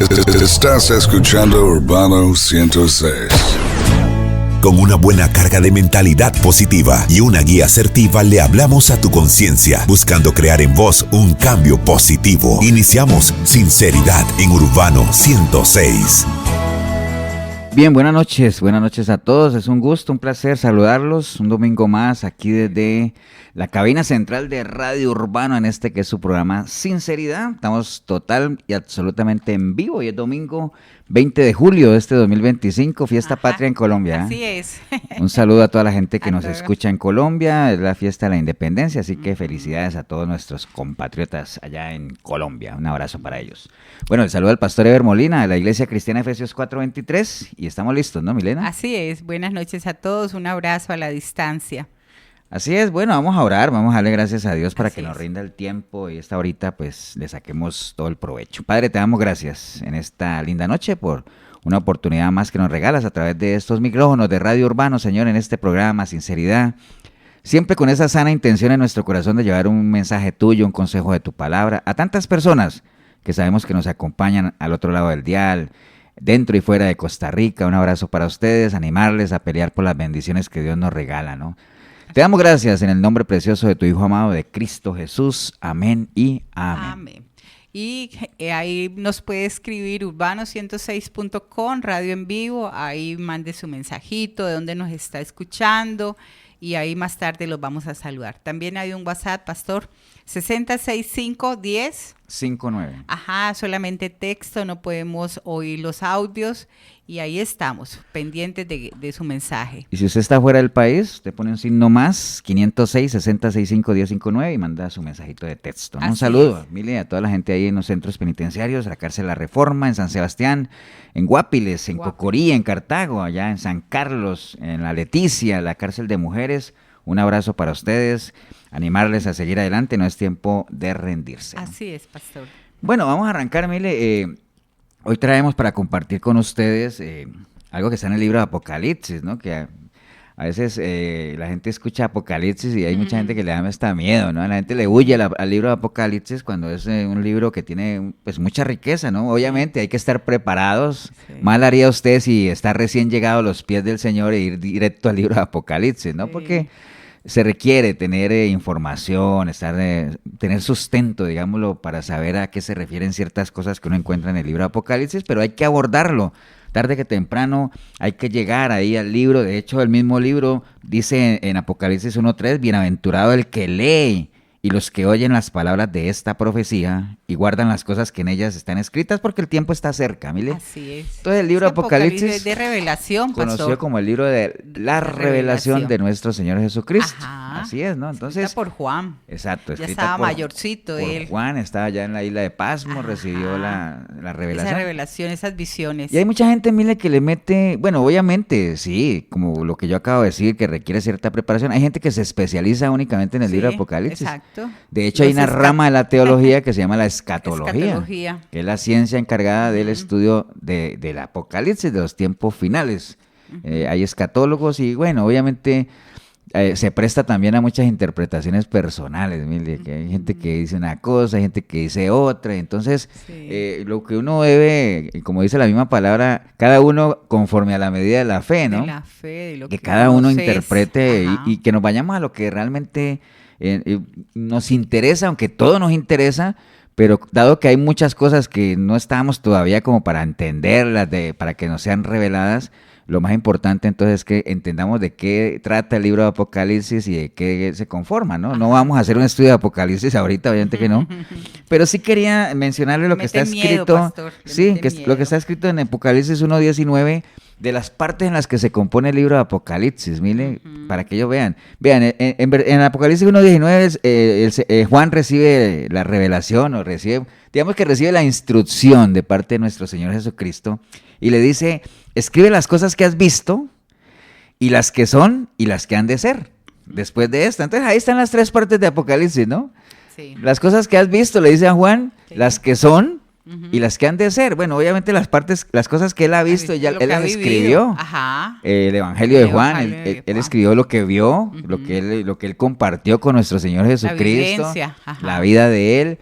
Estás escuchando Urbano 106. Con una buena carga de mentalidad positiva y una guía asertiva le hablamos a tu conciencia, buscando crear en vos un cambio positivo. Iniciamos Sinceridad en Urbano 106. Bien, buenas noches a todos. Es un gusto, un placer saludarlos un domingo más aquí desde la cabina central de Radio Urbano en este que es su programa Sinceridad. Estamos total y absolutamente en vivo y es domingo 20 de julio de este 2025, fiesta patria en Colombia. Así es. Un saludo a toda la gente que nos escucha en Colombia, es la fiesta de la independencia, así que felicidades a todos nuestros compatriotas allá en Colombia. Un abrazo para ellos. Bueno, el saludo al pastor Eber Molina de la Iglesia Cristiana Efesios 4:23 y estamos listos, ¿no, Milena? Así es. Buenas noches a todos, un abrazo a la distancia. Así es, bueno, vamos a orar, vamos a darle gracias a Dios para Así que nos es. rinda el tiempo y esta horita pues le saquemos todo el provecho. Padre, te damos gracias en esta linda noche por una oportunidad más que nos regalas a través de estos micrófonos de Radio Urbano, Señor, en este programa Sinceridad, siempre con esa sana intención en nuestro corazón de llevar un mensaje tuyo, un consejo de tu palabra a tantas personas que sabemos que nos acompañan al otro lado del dial, dentro y fuera de Costa Rica. Un abrazo para ustedes, animarles a pelear por las bendiciones que Dios nos regala, ¿no? Te damos gracias en el nombre precioso de tu Hijo amado, de Cristo Jesús. Amén y amén. Amén. Y ahí nos puede escribir urbano106.com, radio en vivo, ahí mande su mensajito de dónde nos está escuchando y ahí más tarde los vamos a saludar. También hay un WhatsApp, pastor, 66510. 5-9. Ajá, solamente texto, no podemos oír los audios y ahí estamos, pendientes de su mensaje. Y si usted está fuera del país, usted pone un signo más, 506-665-1059 y manda su mensajito de texto, ¿no? Un saludo, Mile, a toda la gente ahí en los centros penitenciarios, la cárcel La Reforma, en San Sebastián, en Guapiles, en Cocorí, en Cartago, allá en San Carlos, en La Leticia, la cárcel de mujeres. Un abrazo para ustedes, animarles a seguir adelante, no es tiempo de rendirse, ¿no? Así es, pastor. Bueno, vamos a arrancar, Mile. Hoy traemos para compartir con ustedes algo que está en el libro de Apocalipsis, ¿no? Que a veces la gente escucha Apocalipsis y hay mucha gente que le da hasta miedo, ¿no? La gente le huye al libro de Apocalipsis cuando es un libro que tiene pues mucha riqueza, ¿no? Obviamente hay que estar preparados. Sí. Mal haría usted si está recién llegado a los pies del Señor e ir directo al libro de Apocalipsis, ¿no? Sí. Porque se requiere tener información, tener sustento, digámoslo, para saber a qué se refieren ciertas cosas que uno encuentra en el libro de Apocalipsis, pero hay que abordarlo. Tarde que temprano hay que llegar ahí al libro. De hecho, el mismo libro dice en Apocalipsis 1:3, bienaventurado el que lee y los que oyen las palabras de esta profecía y guardan las cosas que en ellas están escritas, porque el tiempo está cerca, Mile. Así es. Entonces el libro de Apocalipsis es de revelación, pastor. Conocido como el libro de la revelación de nuestro Señor Jesucristo. Ajá. Así es, ¿no? Entonces, escrita por Juan. Exacto. Ya estaba mayorcito él. Juan estaba ya en la isla de Pasmo, recibió la revelación. Esa revelación, esas visiones. Y hay mucha gente, Mile, que le mete, bueno, obviamente, sí, como lo que yo acabo de decir, que requiere cierta preparación. Hay gente que se especializa únicamente en el libro de Apocalipsis. Exacto. De hecho, hay una rama de la teología que se llama la escatología, que es la ciencia encargada del estudio del Apocalipsis, de los tiempos finales. Hay escatólogos y, bueno, obviamente se presta también a muchas interpretaciones personales, Mile, que hay gente que dice una cosa, hay gente que dice otra. Entonces, lo que uno debe, como dice la misma palabra, cada uno conforme a la medida de la fe, ¿no? De la fe, de lo que cada uno interprete y que nos vayamos a lo que realmente nos interesa, aunque todo nos interesa, pero dado que hay muchas cosas que no estamos todavía como para entenderlas, para que nos sean reveladas, lo más importante entonces es que entendamos de qué trata el libro de Apocalipsis y de qué se conforma, ¿no? No vamos a hacer un estudio de Apocalipsis ahorita, obviamente que no, pero sí quería mencionarle lo que está escrito, pastor, sí, lo que está escrito en Apocalipsis 1:19, de las partes en las que se compone el libro de Apocalipsis, Mile, para que ellos vean. Vean, en Apocalipsis 1:19 Juan recibe la revelación, digamos que recibe la instrucción de parte de nuestro Señor Jesucristo, y le dice, escribe las cosas que has visto, y las que son, y las que han de ser, después de esta. Entonces ahí están las tres partes de Apocalipsis, ¿no? Sí. Las cosas que has visto, le dice a Juan, sí. Las que son, y las que han de ser. Bueno, obviamente las cosas que él ha visto, ya él las escribió. Ajá. El Evangelio de Juan, Evangelio de él Juan. escribió lo que vio, lo que él compartió con nuestro Señor Jesucristo, vivencia, ajá. la vida de él.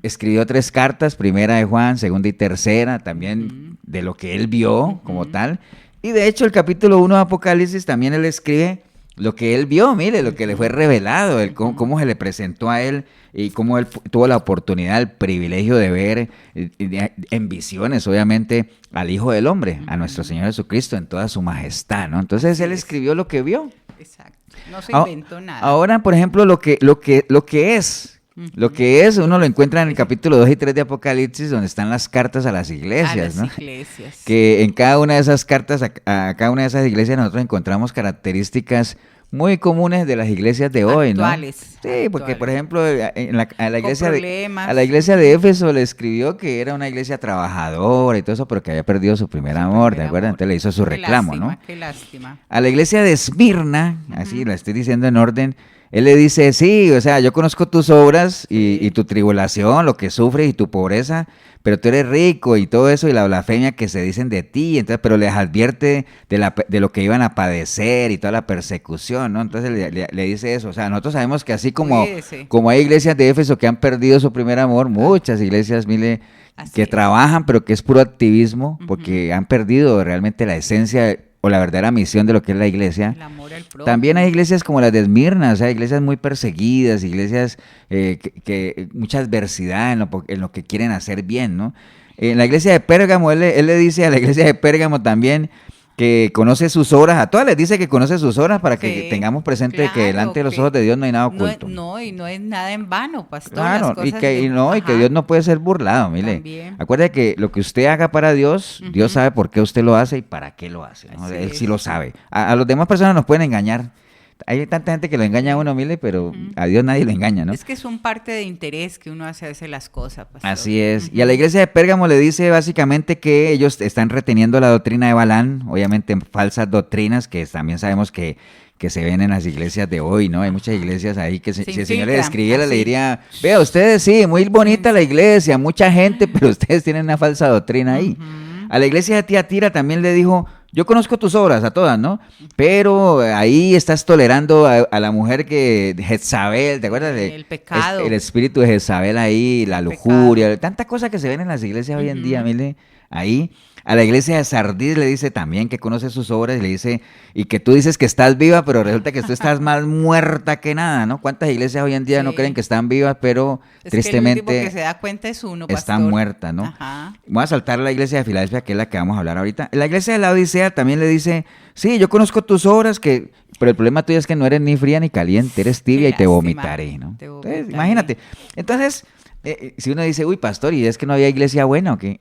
Escribió 3 cartas, primera de Juan, segunda y tercera, también de lo que él vio como tal. Y de hecho el capítulo 1 de Apocalipsis también él escribe lo que él vio, mire, lo que le fue revelado, cómo se le presentó a él y cómo él tuvo la oportunidad, el privilegio de ver en visiones, obviamente, al Hijo del Hombre, a nuestro Señor Jesucristo en toda su majestad, ¿no? Entonces él escribió lo que vio. Exacto. No se inventó nada. Ahora, por ejemplo, lo que es. Lo que es, uno lo encuentra en el capítulo 2 y 3 de Apocalipsis, donde están las cartas a las iglesias, ¿no? Iglesias. Que en cada una de esas cartas, a cada una de esas iglesias, nosotros encontramos características muy comunes de las iglesias de hoy, Actuales, ¿no? Sí, porque por ejemplo, a la iglesia de Éfeso le escribió que era una iglesia trabajadora y todo eso, pero que había perdido su primer amor, ¿de acuerdo? Entonces le hizo su reclamo, ¿no? Qué lástima. A la iglesia de Esmirna, así la estoy diciendo en orden, él le dice, sí, o sea, yo conozco tus obras y tu tribulación, lo que sufres y tu pobreza, pero tú eres rico y todo eso y la blasfemia que se dicen de ti, entonces, pero les advierte de lo que iban a padecer y toda la persecución, ¿no? Entonces le dice eso, o sea, nosotros sabemos que así como hay iglesias de Éfeso que han perdido su primer amor, muchas iglesias, mire, que trabajan, pero que es puro activismo, porque han perdido realmente la esencia o la verdadera misión de lo que es la iglesia. El amor al prójimo. También hay iglesias como las de Esmirna, o sea, iglesias muy perseguidas, iglesias que mucha adversidad en lo que quieren hacer bien, ¿no? En la iglesia de Pérgamo, él le dice a la iglesia de Pérgamo también que conoce sus obras, a todas les dice que conoce sus obras para que tengamos presente que delante de los ojos de Dios no hay nada oculto. Y no es nada en vano, pastor. Claro, y que Dios no puede ser burlado, mire. También. Acuérdate que lo que usted haga para Dios, Dios sabe por qué usted lo hace y para qué lo hace, ¿no? Él sí lo sabe. A los demás personas nos pueden engañar. Hay tanta gente que lo engaña a uno, mire, pero a Dios nadie lo engaña, ¿no? Es que es un parte de interés que uno hace a veces las cosas, pastor. Así es. Y a la iglesia de Pérgamo le dice básicamente que ellos están reteniendo la doctrina de Balaam, obviamente falsas doctrinas que también sabemos que se ven en las iglesias de hoy, ¿no? Hay muchas iglesias ahí que si el Señor le describiera, le diría, vea, ustedes sí, muy bonita la iglesia, mucha gente, pero ustedes tienen una falsa doctrina ahí. A la iglesia de Tiatira también le dijo, yo conozco tus obras, a todas, ¿no? Pero ahí estás tolerando a la mujer que Jezabel, ¿te acuerdas? El pecado. El espíritu de Jezabel ahí, la lujuria, tantas cosas que se ven en las iglesias hoy en día, mire, ahí. A la iglesia de Sardis le dice también que conoce sus obras y le dice, y que tú dices que estás viva, pero resulta que tú estás más muerta que nada, ¿no? ¿Cuántas iglesias hoy en día no creen que están vivas, pero tristemente que el último que se da cuenta es uno, pastor. Están muertas, ¿no? Ajá. Voy a saltar a la iglesia de Filadelfia, que es la que vamos a hablar ahorita. La iglesia de la Odisea también le dice, sí, yo conozco tus obras, pero el problema tuyo es que no eres ni fría ni caliente, eres tibia y te vomitaré, ¿no? Entonces, imagínate. Entonces, si uno dice, uy, pastor, ¿y es que no había iglesia buena o qué?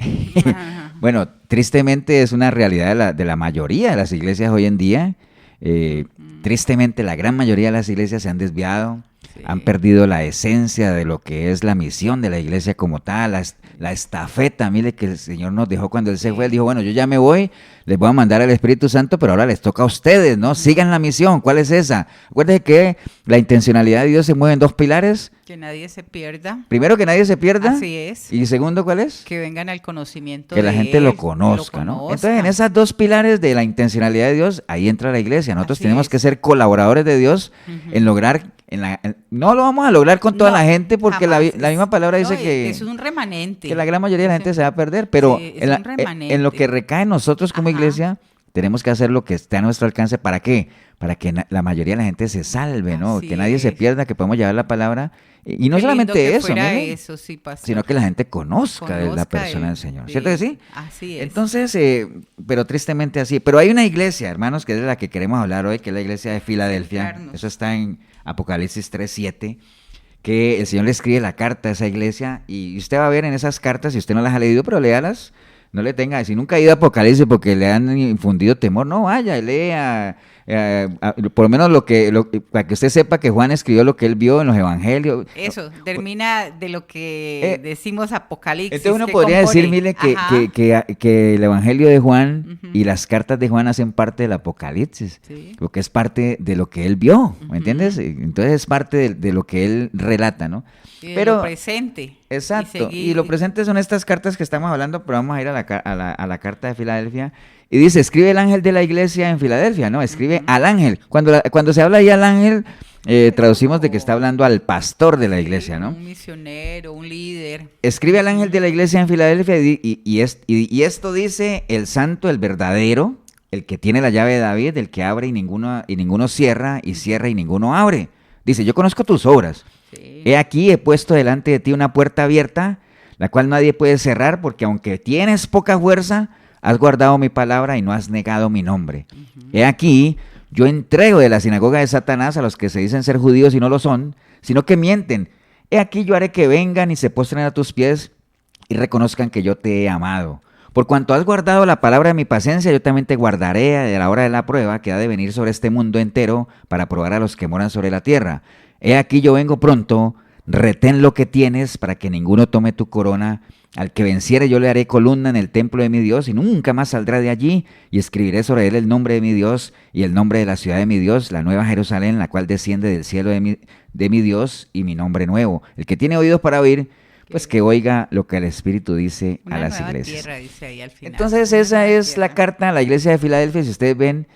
Bueno, tristemente es una realidad de la mayoría de las iglesias hoy en día. Tristemente la gran mayoría de las iglesias se han desviado, han perdido la esencia de lo que es la misión de la iglesia como tal, la estafeta, mire, que el Señor nos dejó cuando Él se fue. Él dijo, bueno, yo ya me voy, les voy a mandar al Espíritu Santo, pero ahora les toca a ustedes, ¿no? Sigan la misión. ¿Cuál es esa? Acuérdense que la intencionalidad de Dios se mueve en 2 pilares. Que nadie se pierda. Primero, que nadie se pierda. Así es. Y segundo, ¿cuál es? Que vengan al conocimiento que la gente lo conozca, ¿no? Entonces, en esas 2 pilares de la intencionalidad de Dios, ahí entra la iglesia. Nosotros tenemos que ser colaboradores de Dios en lograr... no lo vamos a lograr con toda la gente porque la misma palabra dice que es un remanente, que la gran mayoría de la gente se va a perder, pero en lo que recae en nosotros como iglesia tenemos que hacer lo que esté a nuestro alcance. ¿Para qué? Para que la mayoría de la gente se salve, ¿no? Que nadie se pierda, que podamos llevar la palabra. Y no solamente eso, sino que la gente conozca de la persona del Señor. ¿Cierto que sí? Así es. Entonces, pero tristemente así. Pero hay una iglesia, hermanos, que es de la que queremos hablar hoy, que es la iglesia de Filadelfia. Eso está en Apocalipsis 3:7, que el Señor le escribe la carta a esa iglesia y usted va a ver en esas cartas, si usted no las ha leído, pero léalas, no le tenga, si nunca ha ido a Apocalipsis porque le han infundido temor, no vaya y lea, por lo menos para que usted sepa que Juan escribió lo que él vio en los evangelios. Eso, termina de lo que decimos Apocalipsis. Entonces uno podría decir, mire, que el evangelio de Juan y las cartas de Juan hacen parte del Apocalipsis, porque es parte de lo que él vio, ¿me entiendes? Entonces es parte de lo que él relata, ¿no? Pero lo presente. Exacto, y lo presente son estas cartas que estamos hablando, pero vamos a ir a la carta de Filadelfia. Y dice, escribe el ángel de la iglesia en Filadelfia, ¿no? Escribe al ángel. Cuando se habla ahí al ángel, traducimos de que está hablando al pastor de la iglesia, ¿no? Un misionero, un líder. Escribe al ángel de la iglesia en Filadelfia y esto dice el santo, el verdadero, el que tiene la llave de David, el que abre y ninguno cierra, y cierra y ninguno abre. Dice, yo conozco tus obras. Sí. He aquí, he puesto delante de ti una puerta abierta, la cual nadie puede cerrar, porque aunque tienes poca fuerza, has guardado mi palabra y no has negado mi nombre. He aquí, yo entrego de la sinagoga de Satanás a los que se dicen ser judíos y no lo son, sino que mienten. He aquí, yo haré que vengan y se postren a tus pies y reconozcan que yo te he amado. Por cuanto has guardado la palabra de mi paciencia, yo también te guardaré a la hora de la prueba que ha de venir sobre este mundo entero para probar a los que moran sobre la tierra. He aquí yo vengo pronto, retén lo que tienes para que ninguno tome tu corona. Al que venciere yo le haré columna en el templo de mi Dios y nunca más saldrá de allí, y escribiré sobre él el nombre de mi Dios y el nombre de la ciudad de mi Dios, la nueva Jerusalén, la cual desciende del cielo de mi Dios, y mi nombre nuevo. El que tiene oídos para oír, pues que oiga lo que el Espíritu dice a las iglesias. Tierra, dice ahí al final. Entonces esa es la carta a la iglesia de Filadelfia. Si ustedes ven,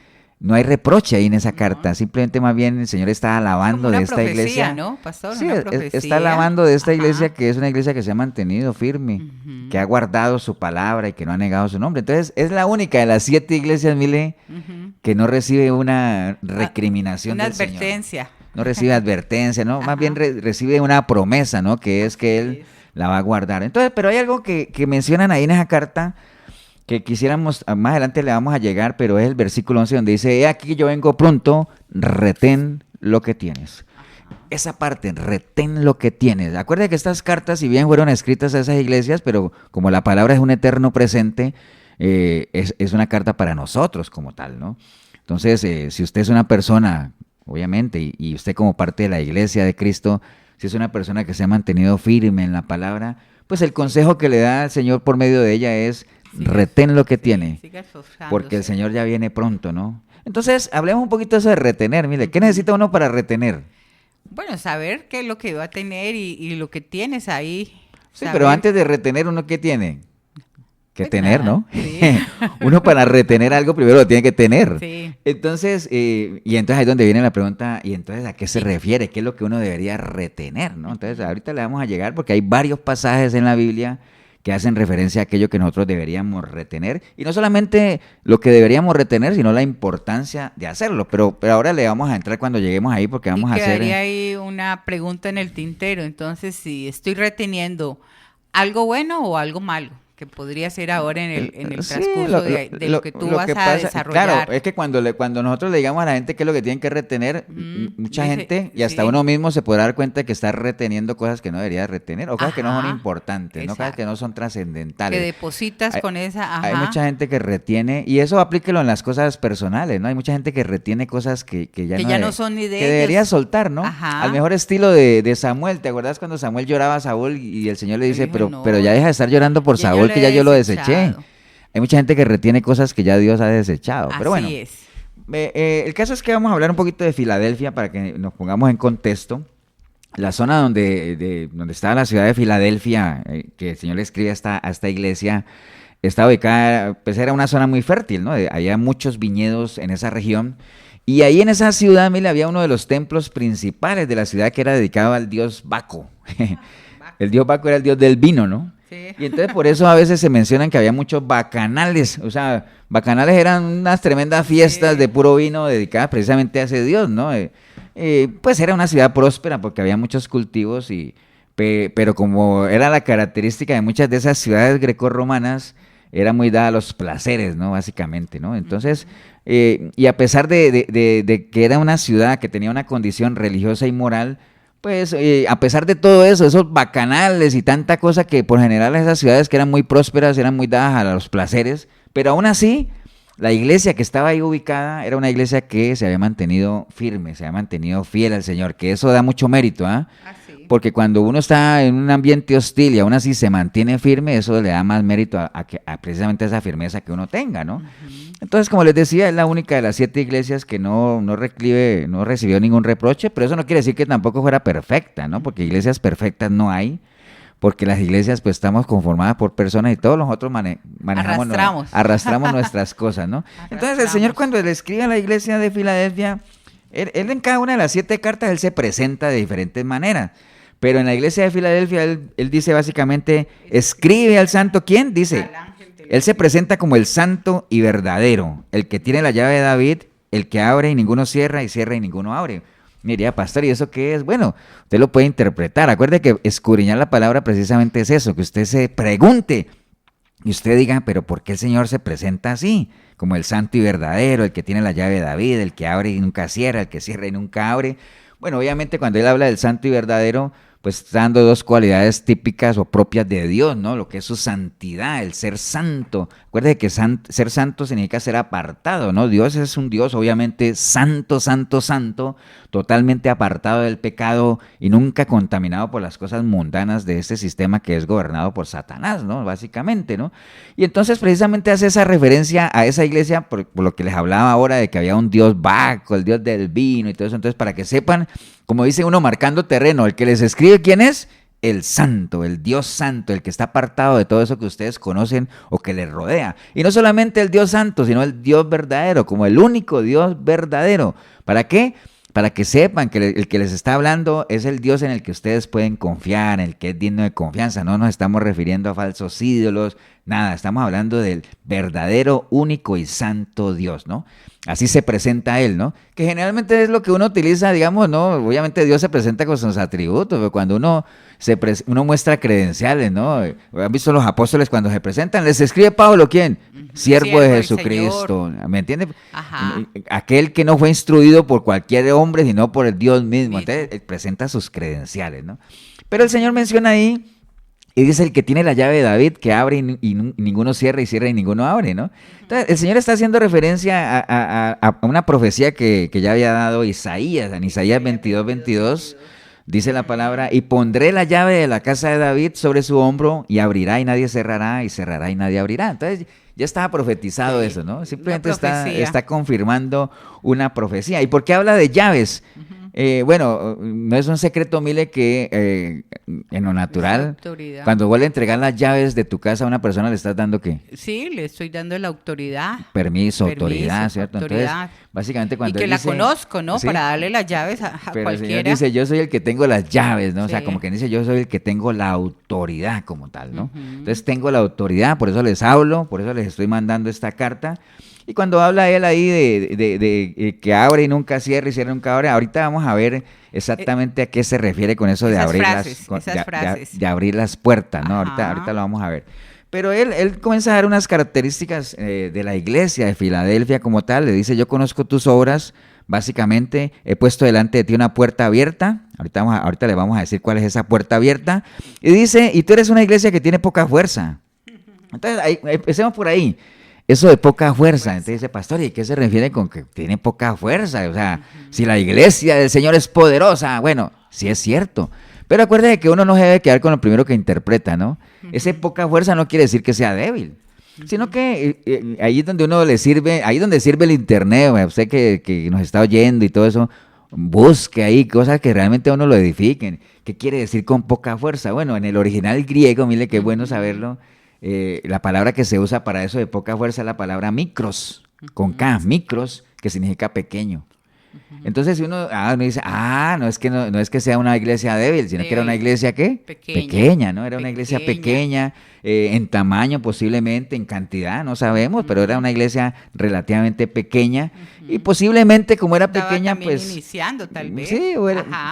no hay reproche ahí en esa carta, simplemente más bien el Señor está alabando de esta iglesia, ¿no, pastor? Sí, Una profecía. está alabando de esta iglesia, que es una iglesia que se ha mantenido firme, que ha guardado su palabra y que no ha negado su nombre. Entonces es la única de las 7 iglesias, Mile, que no recibe una recriminación del Señor. Una advertencia. No recibe advertencia, ¿no? Más bien recibe una promesa, ¿no? Que es que Él la va a guardar. Entonces, pero hay algo que mencionan ahí en esa carta que quisiéramos, más adelante le vamos a llegar, pero es el versículo 11 donde dice, he aquí yo vengo pronto, retén lo que tienes. Esa parte, retén lo que tienes. Acuérdate que estas cartas, si bien fueron escritas a esas iglesias, pero como la palabra es un eterno presente, es una carta para nosotros como tal, ¿no? Entonces, si usted es una persona, obviamente, y usted como parte de la iglesia de Cristo, si es una persona que se ha mantenido firme en la palabra, pues el consejo que le da el Señor por medio de ella es, retén lo que tiene, porque el Señor ya viene pronto, ¿no? Entonces, hablemos un poquito de eso de retener. Mire, ¿qué necesita uno para retener? Bueno, saber qué es lo que va a tener y lo que tienes ahí. Sí, pero antes de retener, ¿uno qué tiene? Que Pues tener, nada, ¿no? sí. Uno para retener algo primero lo tiene que tener. Sí. Entonces, y entonces ahí es donde viene la pregunta, ¿y entonces a qué se refiere? ¿Qué es lo que uno debería retener, no? Entonces, ahorita le vamos a llegar porque hay varios pasajes en la Biblia que hacen referencia a aquello que nosotros deberíamos retener. Y no solamente lo que deberíamos retener, sino la importancia de hacerlo. Pero ahora le vamos a entrar cuando lleguemos ahí porque vamos a hacer... quedaría ahí una pregunta en el tintero. Entonces, si estoy reteniendo algo bueno o algo malo, que podría ser ahora en el Sí, transcurso de lo que tú vas a desarrollar. Claro, es que cuando nosotros le digamos a la gente qué es lo que tienen que retener, mucha dice, gente, y hasta sí. uno mismo se podrá dar cuenta que está reteniendo cosas que no debería retener, o cosas que no son Ajá, importantes, ¿no? Cosas exacto. que no son trascendentales. Que depositas con esa... Hay mucha gente que retiene, y eso aplíquelo en las cosas personales, ¿no? Hay mucha gente que retiene cosas que ya no son ni de que ellos. debería soltar, ¿no? Ajá. Al mejor estilo de Samuel. ¿Te acuerdas cuando Samuel lloraba a Saúl y el Señor le dice, dijo, no, pero ya deja de estar llorando por ya yo Saúl, lo que he ya yo lo desechado. deseché? Hay mucha gente que retiene cosas que ya Dios ha desechado. Pero bueno, Así es. el caso es que vamos a hablar un poquito de Filadelfia para que nos pongamos en contexto. La zona donde estaba la ciudad de Filadelfia, que el Señor le escribe a esta iglesia, estaba ubicada, pues era una zona muy fértil, ¿no? Había muchos viñedos en esa región. Y ahí en esa ciudad, mire, había uno de los templos principales de la ciudad que era dedicado al dios Baco. El dios Baco era el dios del vino, ¿no? Sí. Y entonces por eso a veces se mencionan que había muchos bacanales, o sea, bacanales eran unas tremendas fiestas de puro vino dedicadas precisamente a ese dios, ¿no? Pues era una ciudad próspera porque había muchos cultivos, pero como era la característica de muchas de esas ciudades grecorromanas, era muy dada a los placeres, ¿no? Básicamente, ¿no? Entonces, y a pesar de que era una ciudad que tenía una condición religiosa y moral, pues a pesar de todo eso, esos bacanales y tanta cosa que por general esas ciudades que eran muy prósperas, eran muy dadas a los placeres, pero aún así, la iglesia que estaba ahí ubicada era una iglesia que se había mantenido firme, se había mantenido fiel al Señor, que eso da mucho mérito, ¿ah? Porque cuando uno está en un ambiente hostil y aún así se mantiene firme, eso le da más mérito a precisamente esa firmeza que uno tenga, ¿no? Entonces, como les decía, es la única de las 7 iglesias que no recibió ningún reproche, pero eso no quiere decir que tampoco fuera perfecta, ¿no? Porque iglesias perfectas no hay, porque las iglesias pues estamos conformadas por personas y todos nosotros manejamos, arrastramos nuestras cosas, ¿no? Entonces el Señor cuando le escribe a la iglesia de Filadelfia, él en cada una de las 7 cartas, él se presenta de diferentes maneras. Pero en la iglesia de Filadelfia, él dice básicamente, escribe al santo, ¿quién? Dice, él se presenta como el santo y verdadero, el que tiene la llave de David, el que abre y ninguno cierra, y cierra y ninguno abre. Mira, pastor, ¿y eso qué es? Bueno, usted lo puede interpretar. Acuerde que escudriñar la palabra precisamente es eso, que usted se pregunte y usted diga, pero ¿por qué el Señor se presenta así? Como el santo y verdadero, el que tiene la llave de David, el que abre y nunca cierra, el que cierra y nunca abre. Bueno, obviamente cuando él habla del santo y verdadero, pues está dando 2 cualidades típicas o propias de Dios, ¿no? Lo que es su santidad, el ser santo. Acuérdate que ser santo significa ser apartado, ¿no? Dios es un Dios obviamente santo, santo, santo, totalmente apartado del pecado y nunca contaminado por las cosas mundanas de este sistema que es gobernado por Satanás, ¿no? Básicamente, ¿no? Y entonces precisamente hace esa referencia a esa iglesia por lo que les hablaba ahora de que había un Dios Baco, el Dios del vino y todo eso. Entonces, para que sepan, como dice uno, marcando terreno, el que les escribe, ¿quién es? El santo, el Dios santo, el que está apartado de todo eso que ustedes conocen o que les rodea. Y no solamente el Dios santo, sino el Dios verdadero, como el único Dios verdadero. ¿Para qué? Para que sepan que el que les está hablando es el Dios en el que ustedes pueden confiar, en el que es digno de confianza. No nos estamos refiriendo a falsos ídolos, nada, estamos hablando del verdadero, único y santo Dios, ¿no? Así se presenta Él, ¿no? Que generalmente es lo que uno utiliza, digamos, ¿no? Obviamente Dios se presenta con sus atributos, pero cuando uno muestra credenciales, ¿no? ¿Han visto los apóstoles cuando se presentan? Les escribe Pablo, ¿quién? Siervo de Jesucristo, ¿me entiende? Ajá. Aquel que no fue instruido por cualquier hombre, sino por el Dios mismo. Entonces, él presenta sus credenciales, ¿no? Pero el Señor menciona ahí, y dice el que tiene la llave de David, que abre y ninguno cierra y cierra y ninguno abre, ¿no? Entonces, el Señor está haciendo referencia a una profecía que ya había dado Isaías, en Isaías 22:22, dice la palabra, y pondré la llave de la casa de David sobre su hombro, y abrirá y nadie cerrará, y cerrará y nadie abrirá. Entonces, ya estaba profetizado eso, ¿no? Simplemente está confirmando una profecía. ¿Y por qué habla de llaves? Bueno, no es un secreto, Mile, que en lo natural, cuando vos le entregas las llaves de tu casa a una persona, ¿le estás dando qué? Sí, le estoy dando la autoridad. Permiso, autoridad, ¿cierto? Autoridad. Entonces, básicamente cuando y que él la dice, conozco, ¿no? ¿sí? Para darle las llaves a Pero cualquiera. el Señor dice, yo soy el que tengo las llaves, ¿no? O sea, Sí. como que dice, yo soy el que tengo la autoridad como tal, ¿no? Entonces tengo la autoridad, por eso les hablo, por eso les estoy mandando esta carta. Y cuando habla él ahí de que abre y nunca cierra y cierra y nunca abre, ahorita vamos a ver exactamente a qué se refiere con eso de abrir de abrir las puertas, ¿no? Ahorita lo vamos a ver. Pero él comienza a dar unas características de la iglesia de Filadelfia como tal. Le dice, yo conozco tus obras, básicamente he puesto delante de ti una puerta abierta. Ahorita le vamos a decir cuál es esa puerta abierta. Y dice, y tú eres una iglesia que tiene poca fuerza. Entonces, empecemos por ahí. Eso de poca fuerza. Entonces dice, pastor, ¿y qué se refiere con que tiene poca fuerza? O sea, si la iglesia del Señor es poderosa, bueno, sí es cierto. Pero acuérdate que uno no se debe quedar con lo primero que interpreta, ¿no? Ese poca fuerza no quiere decir que sea débil, sino que ahí es donde uno le sirve, ahí donde sirve el internet, usted que nos está oyendo y todo eso, busque ahí cosas que realmente a uno lo edifiquen. ¿Qué quiere decir con poca fuerza? Bueno, en el original griego, mire qué bueno saberlo, la palabra que se usa para eso de poca fuerza es la palabra micros, con K, micros, que significa pequeño. Entonces, si uno dice, no es que sea una iglesia débil, sino que era una iglesia, ¿qué? Pequeña, ¿no? Era una iglesia pequeña, en tamaño posiblemente, en cantidad, no sabemos, pero era una iglesia relativamente pequeña. Y posiblemente como era pequeña, pues... iniciando, tal vez. Sí,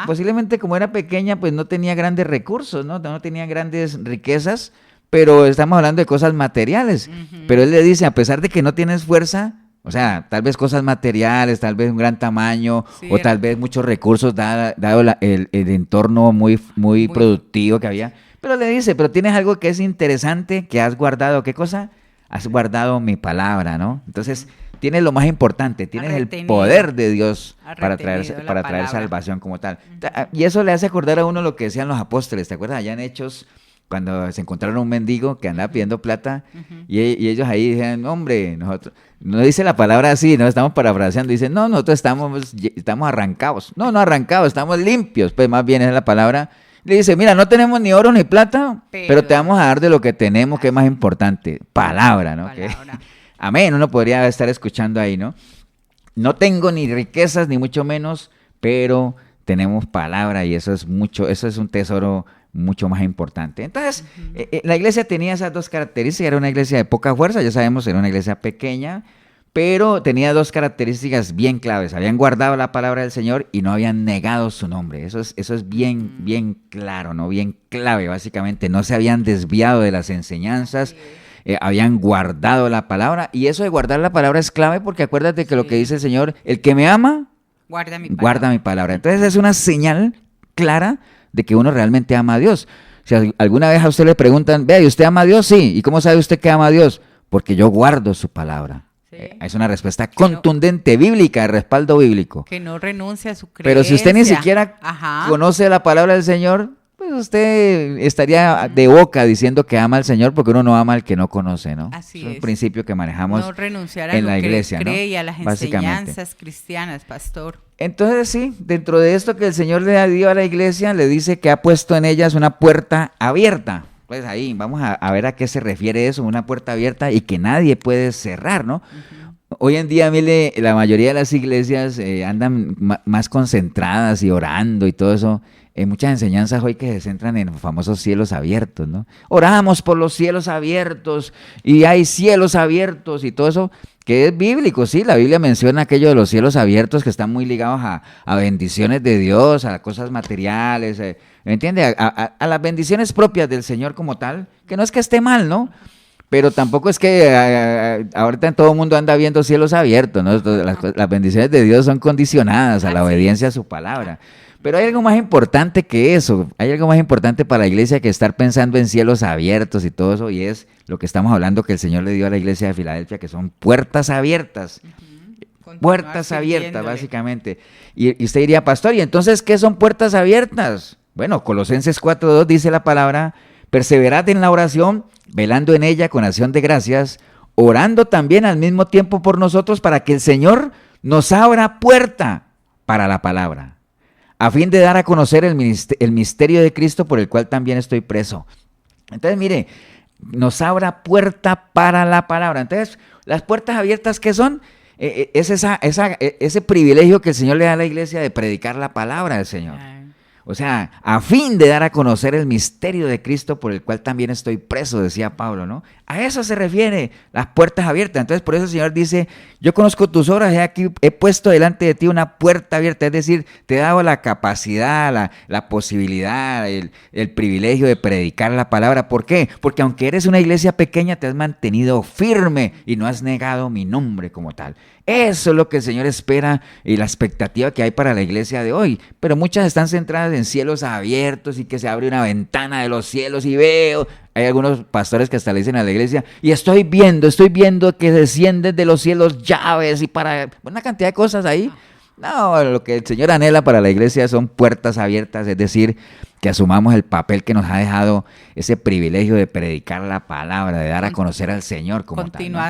posiblemente como era pequeña, pues no tenía grandes recursos, ¿no? No tenía grandes riquezas, pero estamos hablando de cosas materiales. Pero él le dice, a pesar de que no tienes fuerza... O sea, tal vez cosas materiales, tal vez un gran tamaño, o tal vez muchos recursos, dado el entorno muy productivo que había. Pero le dice, pero tienes algo que es interesante, que has guardado. ¿Qué cosa? Has guardado mi palabra, ¿no? Entonces, tienes lo más importante, tienes el poder de Dios para traer salvación como tal. Y eso le hace acordar a uno lo que decían los apóstoles. ¿Te acuerdas? Allá en Hechos, cuando se encontraron un mendigo que andaba pidiendo plata, y ellos ahí dijeron, hombre, nosotros, no dice la palabra así, no estamos parafraseando, dicen, no, nosotros estamos arrancados, no arrancados, estamos limpios, pues más bien es la palabra, Le dice, mira, no tenemos ni oro ni plata, pero te vamos a dar de lo que tenemos, que es más importante, palabra, ¿no? Palabra. Amén, uno podría estar escuchando ahí, ¿no? No tengo ni riquezas, ni mucho menos, pero tenemos palabra y eso es un tesoro mucho más importante. Entonces, la iglesia tenía esas dos características, era una iglesia de poca fuerza, ya sabemos, era una iglesia pequeña, pero tenía dos características bien claves. Habían guardado la palabra del Señor y no habían negado su nombre. Eso es bien claro, ¿no? Bien clave, básicamente. No se habían desviado de las enseñanzas, habían guardado la palabra. Y eso de guardar la palabra es clave porque acuérdate que lo que dice el Señor, el que me ama, guarda mi palabra. Guarda mi palabra. Entonces es una señal clara de que uno realmente ama a Dios. Si alguna vez a usted le preguntan, vea, ¿y usted ama a Dios? Sí. ¿Y cómo sabe usted que ama a Dios? Porque yo guardo su palabra. Es una respuesta contundente, bíblica, de respaldo bíblico. Que no renuncia a su creencia. Pero si usted ni siquiera conoce la palabra del Señor, pues usted estaría de boca diciendo que ama al Señor porque uno no ama al que no conoce, ¿no? Así es un principio que manejamos no renunciar a en lo la que iglesia, cree ¿no? y a las enseñanzas cristianas, pastor. Entonces sí, dentro de esto que el Señor le dio a la iglesia, le dice que ha puesto en ellas una puerta abierta. Pues ahí vamos a ver a qué se refiere eso, una puerta abierta y que nadie puede cerrar, ¿no? Hoy en día, mire, la mayoría de las iglesias andan más concentradas y orando y todo eso. Muchas enseñanzas hoy que se centran en los famosos cielos abiertos, ¿no? Oramos por los cielos abiertos y hay cielos abiertos y todo eso, que es bíblico, sí, la Biblia menciona aquello de los cielos abiertos que están muy ligados a bendiciones de Dios, a cosas materiales, ¿me entiende? A las bendiciones propias del Señor como tal, que no es que esté mal, ¿no? Pero tampoco es que ahorita todo el mundo anda viendo cielos abiertos, ¿no? Las bendiciones de Dios son condicionadas a la obediencia a su palabra. Pero hay algo más importante que eso, hay algo más importante para la iglesia que estar pensando en cielos abiertos y todo eso, y es lo que estamos hablando que el Señor le dio a la iglesia de Filadelfia, que son puertas abiertas. Puertas abiertas, básicamente. Y usted diría, pastor, ¿y entonces qué son puertas abiertas? Bueno, Colosenses 4:2 dice la palabra, perseverad en la oración, velando en ella con acción de gracias, orando también al mismo tiempo por nosotros para que el Señor nos abra puerta para la palabra, a fin de dar a conocer el misterio de Cristo por el cual también estoy preso. Entonces, mire, nos abra puerta para la palabra. Entonces, las puertas abiertas, ¿qué son? Es ese privilegio que el Señor le da a la iglesia de predicar la palabra del Señor. O sea, a fin de dar a conocer el misterio de Cristo por el cual también estoy preso, decía Pablo, ¿no? A eso se refiere, las puertas abiertas. Entonces, por eso el Señor dice, yo conozco tus obras, he puesto delante de ti una puerta abierta. Es decir, te he dado la capacidad, la posibilidad, el privilegio de predicar la palabra. ¿Por qué? Porque aunque eres una iglesia pequeña, te has mantenido firme y no has negado mi nombre como tal. Eso es lo que el Señor espera y la expectativa que hay para la iglesia de hoy. Pero muchas están centradas en cielos abiertos y que se abre una ventana de los cielos y veo. Hay algunos pastores que hasta le dicen a la iglesia, y estoy viendo que descienden de los cielos llaves y para una cantidad de cosas ahí. No, lo que el Señor anhela para la iglesia son puertas abiertas, es decir, que asumamos el papel que nos ha dejado ese privilegio de predicar la palabra, de dar a conocer al Señor como tal, ¿no?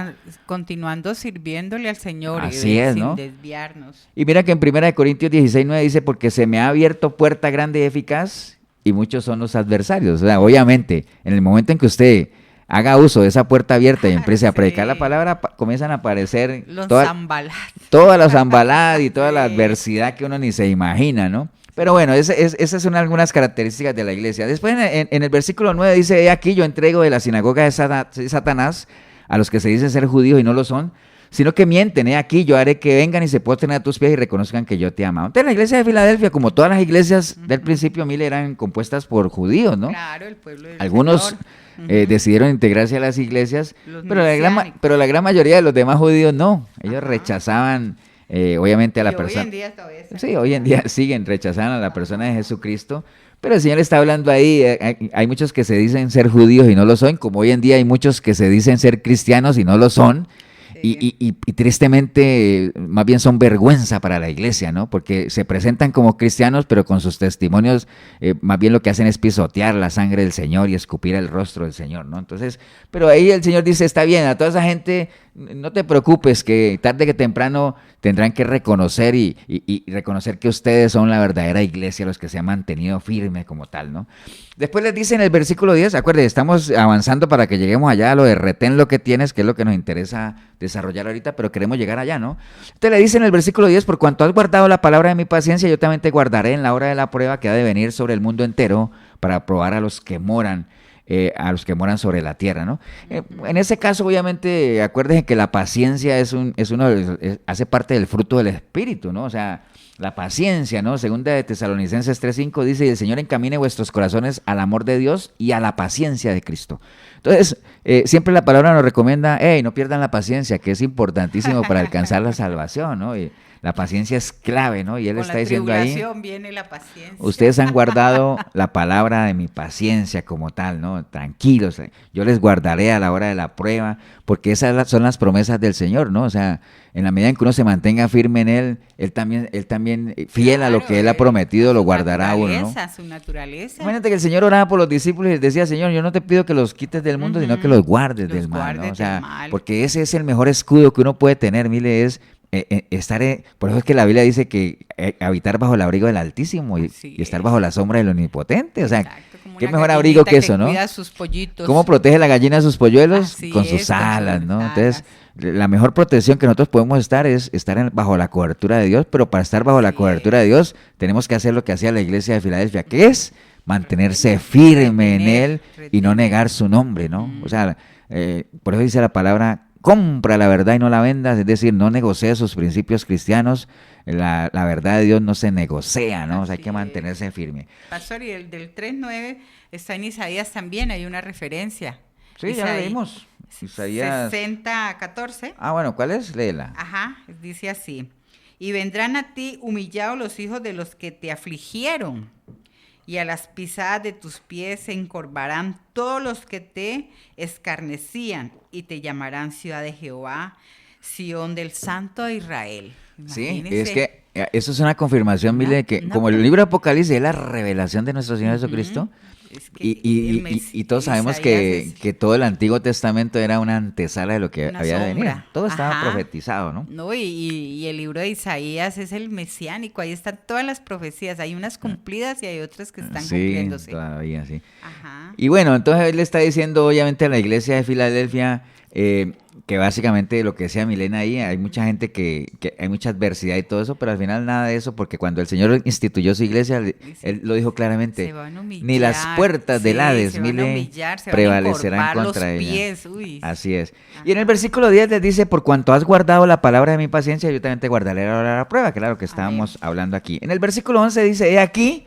Continuando sirviéndole al Señor. Así es, ¿no? Sin desviarnos. Y mira que en 1 Corintios 16:9 dice, porque se me ha abierto puerta grande y eficaz y muchos son los adversarios. O sea, obviamente, en el momento en que usted haga uso de esa puerta abierta y empiece a predicar la palabra, comienzan a aparecer todas las zambaladas y toda la adversidad que uno ni se imagina, ¿no? Pero bueno, esas son algunas características de la iglesia. Después en el versículo 9 dice, he aquí yo entrego de la sinagoga de Satanás a los que se dicen ser judíos y no lo son, sino que mienten. He aquí yo haré que vengan y se postren a tus pies y reconozcan que yo te amo. Entonces la iglesia de Filadelfia, como todas las iglesias del principio, mil eran compuestas por judíos, ¿no? Claro, el pueblo del Algunos decidieron integrarse a las iglesias, pero la gran mayoría de los demás judíos no. Ellos rechazaban obviamente a la persona. Hoy en día todavía sí, hoy en día siguen rechazando a la persona de Jesucristo. Pero el Señor está hablando ahí, hay muchos que se dicen ser judíos y no lo son, como hoy en día hay muchos que se dicen ser cristianos y no lo son. Y tristemente, más bien son vergüenza para la iglesia, ¿no? Porque se presentan como cristianos, pero con sus testimonios, más bien lo que hacen es pisotear la sangre del Señor y escupir el rostro del Señor, ¿no? Entonces, pero ahí el Señor dice, está bien, a toda esa gente no te preocupes, que tarde que temprano tendrán que reconocer y reconocer que ustedes son la verdadera iglesia, los que se han mantenido firmes como tal, ¿no? Después les dice en el versículo 10, acuérdense, estamos avanzando para que lleguemos allá a lo de retén lo que tienes, que es lo que nos interesa desarrollar ahorita, pero queremos llegar allá, ¿no? Entonces le dice en el versículo 10, por cuanto has guardado la palabra de mi paciencia, yo también te guardaré en la hora de la prueba que ha de venir sobre el mundo entero para probar a los que moran sobre la tierra, ¿no? En ese caso, obviamente, acuérdense que la paciencia hace parte del fruto del Espíritu, ¿no? O sea, la paciencia, ¿no? Segunda de Tesalonicenses 3:5 dice, y el Señor encamine vuestros corazones al amor de Dios y a la paciencia de Cristo. Entonces, siempre la palabra nos recomienda, no pierdan la paciencia, que es importantísimo para alcanzar la salvación, ¿no? Y la paciencia es clave, ¿no? Y él está diciendo ahí, con la tribulación viene la paciencia. Ustedes han guardado la palabra de mi paciencia como tal, ¿no? Tranquilos, yo les guardaré a la hora de la prueba, porque esas son las promesas del Señor, ¿no? O sea, en la medida en que uno se mantenga firme en Él también fiel a lo que Él ha prometido, lo guardará a uno, ¿no? Su naturaleza. Imagínate que el Señor oraba por los discípulos y les decía, Señor, yo no te pido que los quites del mundo, sino que los guardes del mal, ¿no? O sea, porque ese es el mejor escudo que uno puede tener, mire, es por eso es que la Biblia dice que habitar bajo el abrigo del Altísimo y estar bajo la sombra del Omnipotente, o sea, qué mejor abrigo que eso, ¿no? Cuida sus pollitos. ¿Cómo protege la gallina a sus polluelos? Así con sus es, alas, con sus ¿no? alas. Entonces, la mejor protección que nosotros podemos estar es estar bajo la cobertura de Dios, pero para estar bajo la cobertura de Dios tenemos que hacer lo que hacía la iglesia de Filadelfia, que es mantenerse firme en Él y no negar su nombre, ¿no? O sea, por eso dice la palabra, compra la verdad y no la vendas, es decir, no negocie sus principios cristianos, la verdad de Dios no se negocia, ¿no? O sea, hay que mantenerse firme. Pastor, y el del 3:9 está en Isaías también, hay una referencia. Sí, ya lo leímos. Isaías 60:14. Ah, bueno, ¿cuál es? Léela. Ajá, dice así, y vendrán a ti humillados los hijos de los que te afligieron, y a las pisadas de tus pies se encorvarán todos los que te escarnecían, y te llamarán ciudad de Jehová, Sión del Santo de Israel. Imagínense. Sí, es que eso es una confirmación, Mile, de que como el libro de Apocalipsis es la revelación de nuestro Señor Jesucristo, Es que y todos sabemos que todo el Antiguo Testamento era una antesala de lo que había de venir. Todo estaba profetizado, ¿no? No, y el libro de Isaías es el mesiánico, ahí están todas las profecías, hay unas cumplidas y hay otras que están cumpliéndose. Sí, todavía sí. Ajá. Y bueno, entonces él le está diciendo obviamente a la iglesia de Filadelfia que básicamente lo que decía Milena ahí, hay mucha gente que hay mucha adversidad y todo eso, pero al final nada de eso, porque cuando el Señor instituyó su iglesia, Él lo dijo claramente, ni las puertas del Hades, Mile, prevalecerán contra ella. Así es. Ajá. Y en el versículo 10 les dice, por cuanto has guardado la palabra de mi paciencia, yo también te guardaré a la hora de la prueba, claro que estábamos hablando aquí. En el versículo 11 dice, he aquí,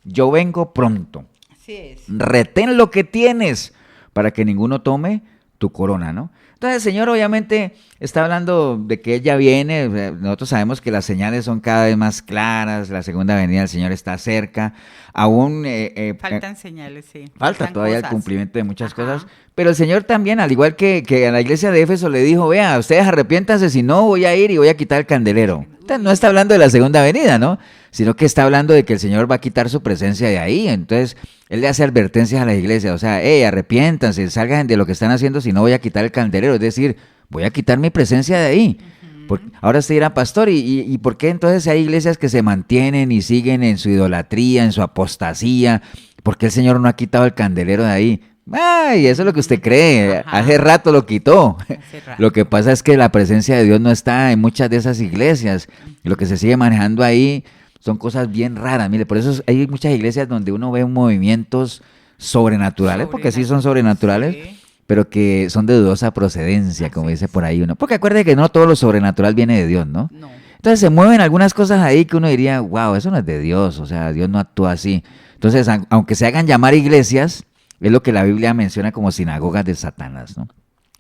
yo vengo pronto. Así es. Retén lo que tienes para que ninguno tome tu corona, ¿no? Entonces el Señor obviamente está hablando de que Él ya viene, nosotros sabemos que las señales son cada vez más claras, la segunda venida del Señor está cerca, aún... faltan señales, sí. Falta todavía el cumplimiento de muchas cosas, pero el Señor también, al igual que a la iglesia de Éfeso le dijo, vea, ustedes arrepiéntanse, si no voy a ir y voy a quitar el candelero. Entonces, no está hablando de la segunda venida, ¿no? Sino que está hablando de que el Señor va a quitar su presencia de ahí. Entonces, Él le hace advertencias a las iglesias, o sea, arrepiéntanse, salgan de lo que están haciendo, si no voy a quitar el candelero, es decir, voy a quitar mi presencia de ahí. Ahora usted dirá, pastor, ¿y por qué entonces hay iglesias que se mantienen y siguen en su idolatría, en su apostasía? ¿Por qué el Señor no ha quitado el candelero de ahí? Ay, eso es lo que usted cree, hace rato lo quitó. Lo que pasa es que la presencia de Dios no está en muchas de esas iglesias. Lo que se sigue manejando ahí son cosas bien raras. Mire, por eso hay muchas iglesias donde uno ve movimientos sobrenaturales, porque sí son sobrenaturales, pero que son de dudosa procedencia, como dice por ahí uno. Porque acuerde que no todo lo sobrenatural viene de Dios, ¿no? Entonces se mueven algunas cosas ahí que uno diría, wow, eso no es de Dios, o sea, Dios no actúa así. Entonces, aunque se hagan llamar iglesias, es lo que la Biblia menciona como sinagogas de Satanás, ¿no?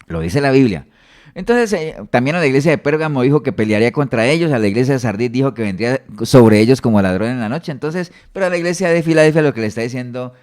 Lo dice la Biblia. Entonces, también a la iglesia de Pérgamo dijo que pelearía contra ellos, a la iglesia de Sardis dijo que vendría sobre ellos como ladrón en la noche. Entonces, pero a la iglesia de Filadelfia lo que le está diciendo,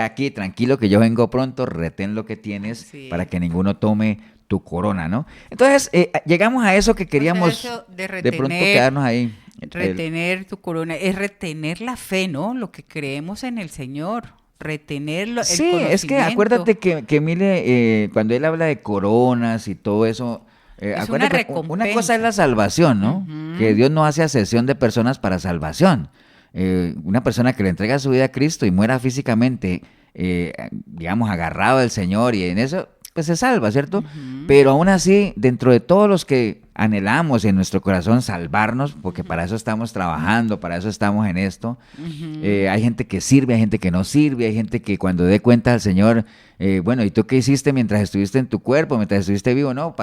aquí, tranquilo, que yo vengo pronto, retén lo que tienes para que ninguno tome tu corona, ¿no? Entonces, llegamos a eso que queríamos de pronto quedarnos ahí. Retener tu corona, es retener la fe, ¿no? Lo que creemos en el Señor. Retenerlo, sí, es que acuérdate que Mile, cuando él habla de coronas y todo eso, Es acuérdate una que recompensa. una cosa es la salvación, ¿no? Que Dios no hace acepción de personas para salvación. Una persona que le entrega su vida a Cristo y muera físicamente, digamos, agarrado del Señor y en eso, pues se salva, ¿cierto? Pero aún así, dentro de todos los que anhelamos en nuestro corazón salvarnos, porque para eso estamos trabajando, para eso estamos en esto, hay gente que sirve, hay gente que no sirve, hay gente que cuando dé cuenta al Señor, bueno, ¿y tú qué hiciste mientras estuviste en tu cuerpo, mientras estuviste vivo? No,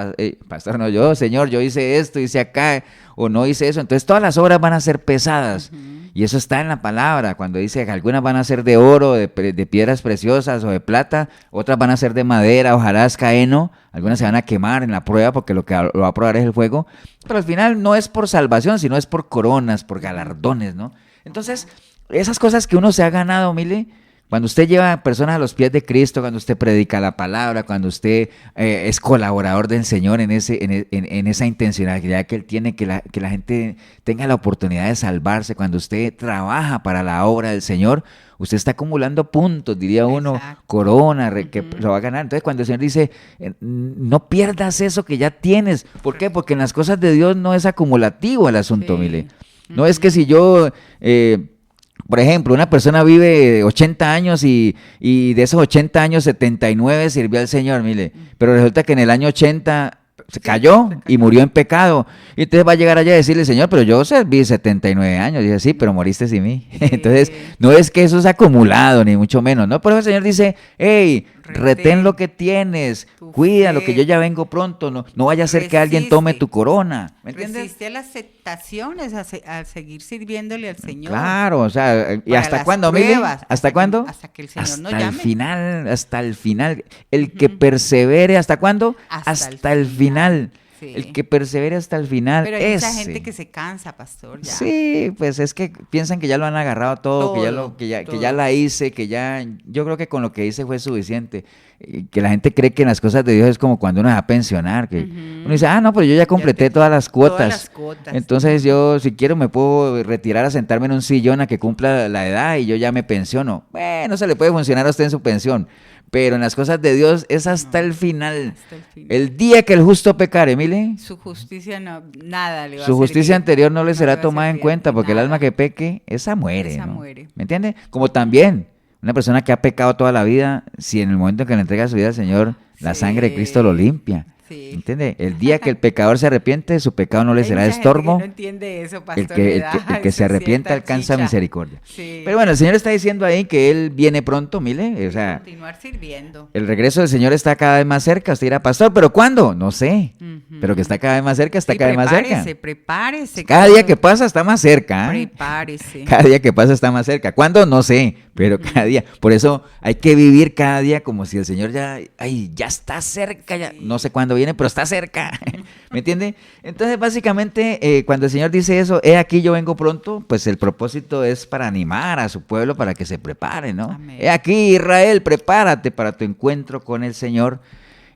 pastor, no, yo, Señor, yo hice esto, hice acá, o no hice eso. Entonces todas las obras van a ser pesadas. Y eso está en la palabra, cuando dice que algunas van a ser de oro, de piedras preciosas o de plata, otras van a ser de madera, hojarasca, heno, algunas se van a quemar en la prueba porque lo que lo va a probar es el fuego, pero al final no es por salvación, sino es por coronas, por galardones, ¿no? Entonces, esas cosas que uno se ha ganado, mire, cuando usted lleva a personas a los pies de Cristo, cuando usted predica la palabra, cuando usted es colaborador del Señor en esa intencionalidad que Él tiene, que la gente tenga la oportunidad de salvarse, cuando usted trabaja para la obra del Señor, usted está acumulando puntos, diría uno, Exacto. corona, que lo va a ganar. Entonces cuando el Señor dice, no pierdas eso que ya tienes. ¿Por qué? Porque en las cosas de Dios no es acumulativo el asunto, Sí. mire. No es que si yo... por ejemplo, una persona vive 80 años y de esos 80 años, 79 sirvió al Señor, mire, pero resulta que en el año 80 se cayó y murió en pecado. Y entonces va a llegar allá a decirle, Señor, pero yo serví 79 años. Y dice, sí, pero moriste sin mí. Entonces, no es que eso es acumulado, ni mucho menos, ¿no? Por eso el Señor dice, hey, retén lo que tienes, tu cuida lo fe. que yo ya vengo pronto, no vaya a ser que alguien tome tu corona. ¿Me entiendes? Resiste a las tentaciones, a seguir sirviéndole al Señor. Claro, o sea, ¿y Para hasta las cuándo, Mili? pruebas, ¿Hasta cuándo? hasta que el Señor nos Hasta el llame. final, hasta el final. El que persevere, ¿hasta cuándo? Hasta el final. Sí. El que persevere hasta el final. Pero hay mucha ese. gente que se cansa, pastor. Ya. Sí, pues es que piensan que ya lo han agarrado todo, que ya todo. la hice, yo creo que con lo que hice fue suficiente. Que la gente cree que en las cosas de Dios es como cuando uno se va a pensionar, que uno dice, no, pero yo ya completé todas las cuotas. Todas las cuotas. Entonces yo, si quiero, me puedo retirar a sentarme en un sillón a que cumpla la edad y yo ya me pensiono. Bueno, se le puede funcionar a usted en su pensión. Pero en las cosas de Dios es hasta el final. Hasta el final. El día que el justo pecare, mire, Su justicia no, nada le va a su justicia servir. anterior no le le será va a tomada en servir, cuenta, porque el nada. alma que peque, esa muere. Esa ¿no? muere. ¿Me entiende? Como también una persona que ha pecado toda la vida, si en el momento en que le entrega su vida al Señor, la Sí. sangre de Cristo lo limpia. Sí. ¿Entiende? El día que el pecador se arrepiente, su pecado no le Hay será mucha gente estorbo. que no entiende eso, pastor. El que ¿verdad? se Eso arrepienta sienta alcanza chicha. misericordia. Sí. Pero bueno, el Señor está diciendo ahí que Él viene pronto, mire, o sea, Continuar sirviendo. el regreso del Señor está cada vez más cerca. Usted dirá, pastor, ¿pero cuándo? No sé, pero que está cada vez más cerca, está Sí, cada vez más cerca. Prepárese. Cada día que pasa está más cerca. ¿eh? Prepárese. Cada día que pasa está más cerca. ¿Cuándo? No sé, pero cada día. Por eso hay que vivir cada día como si el Señor ya está cerca. Ya. No sé cuándo viene, pero está cerca. ¿Me entiende? Entonces, básicamente, cuando el Señor dice eso, he aquí yo vengo pronto, pues el propósito es para animar a su pueblo para que se prepare, ¿no? Amén. He aquí, Israel, prepárate para tu encuentro con el Señor.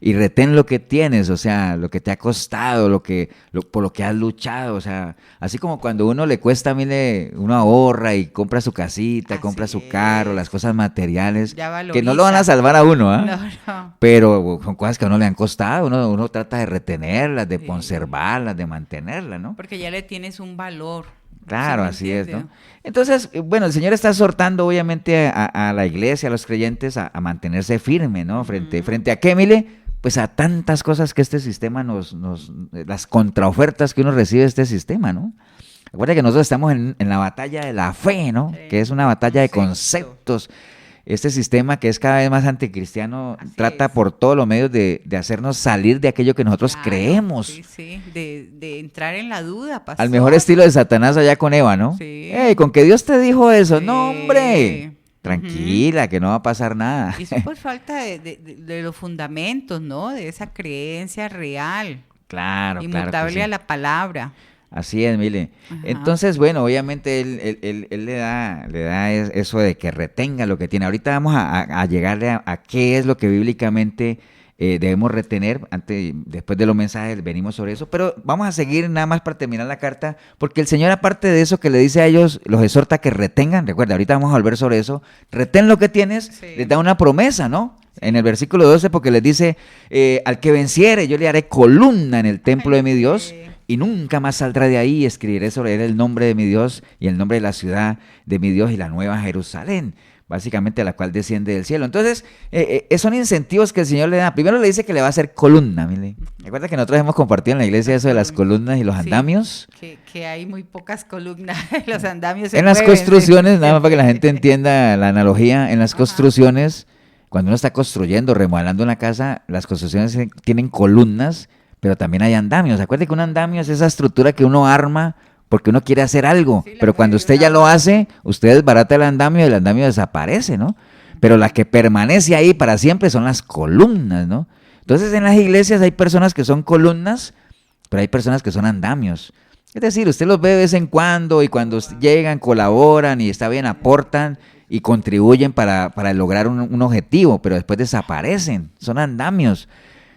Y retén lo que tienes, o sea, lo que te ha costado, por lo que has luchado, o sea, así como cuando uno le cuesta, mire, uno ahorra y compra su casita, Así compra su carro, es. las cosas materiales, Ya que no lo van a valoriza. salvar a uno, ¿ah? No. Pero son cosas que a uno le han costado, uno trata de retenerlas, de Sí. conservarlas, de mantenerlas, ¿no? Porque ya le tienes un valor. Claro, ¿Sí me así es, entiende? ¿no? Entonces, bueno, el Señor está exhortando obviamente a la iglesia, a los creyentes, a mantenerse firme, ¿no? Frente a qué, mire, pues a tantas cosas que este sistema las contraofertas que uno recibe de este sistema, ¿no? Recuerda que nosotros estamos en la batalla de la fe, ¿no? Sí. Que es una batalla de Concepto. conceptos. Este sistema que es cada vez más anticristiano Así trata es. por todos los medios de hacernos salir de aquello que nosotros Claro, creemos. Sí, de entrar en la duda, pastor. Al mejor estilo de Satanás allá con Eva, ¿no? Sí. ¡Ey, con que Dios te dijo eso! Sí. ¡No, hombre! Tranquila, que no va a pasar nada. Y eso por falta de los fundamentos, ¿no? De esa creencia real, Claro, claro que inmutable sí. a la palabra. Así es, Mile. Ajá. Entonces, bueno, obviamente él le da eso de que retenga lo que tiene. Ahorita vamos a llegarle a qué es lo que bíblicamente debemos retener. Después de los mensajes venimos sobre eso, pero vamos a seguir nada más para terminar la carta, porque el Señor, aparte de eso que le dice a ellos, los exhorta a que retengan. Recuerda, ahorita vamos a volver sobre eso. Retén lo que tienes, Sí. les da una promesa, ¿no? Sí. En el versículo 12, porque les dice, al que venciere, yo le haré columna en el templo de mi Dios, y nunca más saldrá de ahí, y escribiré sobre él el nombre de mi Dios, y el nombre de la ciudad de mi Dios, y la nueva Jerusalén, básicamente la cual desciende del cielo. Entonces, son incentivos que el Señor le da. Primero le dice que le va a hacer columna, mire. Recuerda que nosotros hemos compartido en la iglesia eso de las columnas y los andamios. Que hay muy pocas columnas, los andamios en las construcciones, nada más para que la gente entienda la analogía, en las construcciones, cuando uno está construyendo, remodelando una casa, las construcciones tienen columnas, pero también hay andamios. Acuérdate que un andamio es esa estructura que uno arma porque uno quiere hacer algo, pero cuando usted ya lo hace, usted desbarata el andamio y el andamio desaparece, ¿no? Pero la que permanece ahí para siempre son las columnas, ¿no? Entonces en las iglesias hay personas que son columnas, pero hay personas que son andamios. Es decir, usted los ve de vez en cuando y cuando llegan, colaboran y está bien, aportan y contribuyen para lograr un objetivo, pero después desaparecen, son andamios.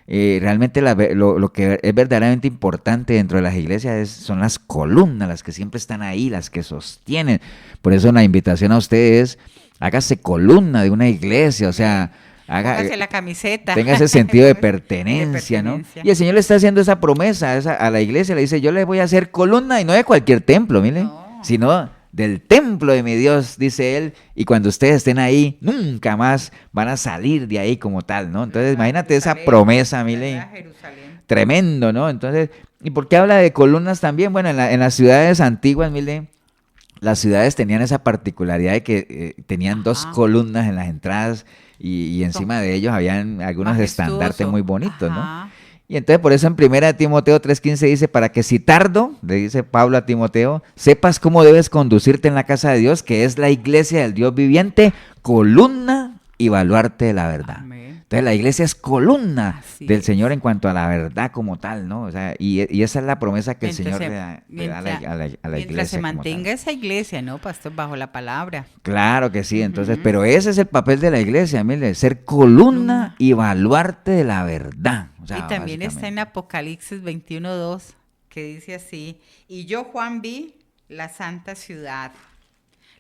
Realmente lo que es verdaderamente importante dentro de las iglesias son las columnas, las que siempre están ahí, las que sostienen. Por eso la invitación a ustedes, hágase columna de una iglesia, o sea, hágase la camiseta. Tenga ese sentido de pertenencia, ¿no? Y el Señor le está haciendo esa promesa a la iglesia, le dice, yo le voy a hacer columna, y no de cualquier templo, mire, sino del templo de mi Dios, dice él, y cuando ustedes estén ahí, nunca más van a salir de ahí como tal, ¿no? Entonces, imagínate esa promesa, mire, tremendo, ¿no? Entonces, ¿y por qué habla de columnas también? Bueno, en las ciudades antiguas, mire, las ciudades tenían esa particularidad de que tenían dos columnas en las entradas y encima de ellos habían algunos estandartes muy bonitos, ¿no? Y entonces por eso en 1 Timoteo 3:15 dice, para que si tardo, le dice Pablo a Timoteo, sepas cómo debes conducirte en la casa de Dios, que es la iglesia del Dios viviente, columna y baluarte de la verdad. Amén. Entonces la iglesia es columna del Señor en cuanto a la verdad como tal, ¿no? O sea, y esa es la promesa que el Señor le da a la iglesia. Mientras se mantenga esa iglesia, ¿no, pastor? Bajo la palabra. Claro que sí, entonces, pero ese es el papel de la iglesia, mire, ser columna y baluarte de la verdad. O sea, y también está en Apocalipsis 21:2, que dice así, y yo, Juan, vi la santa ciudad,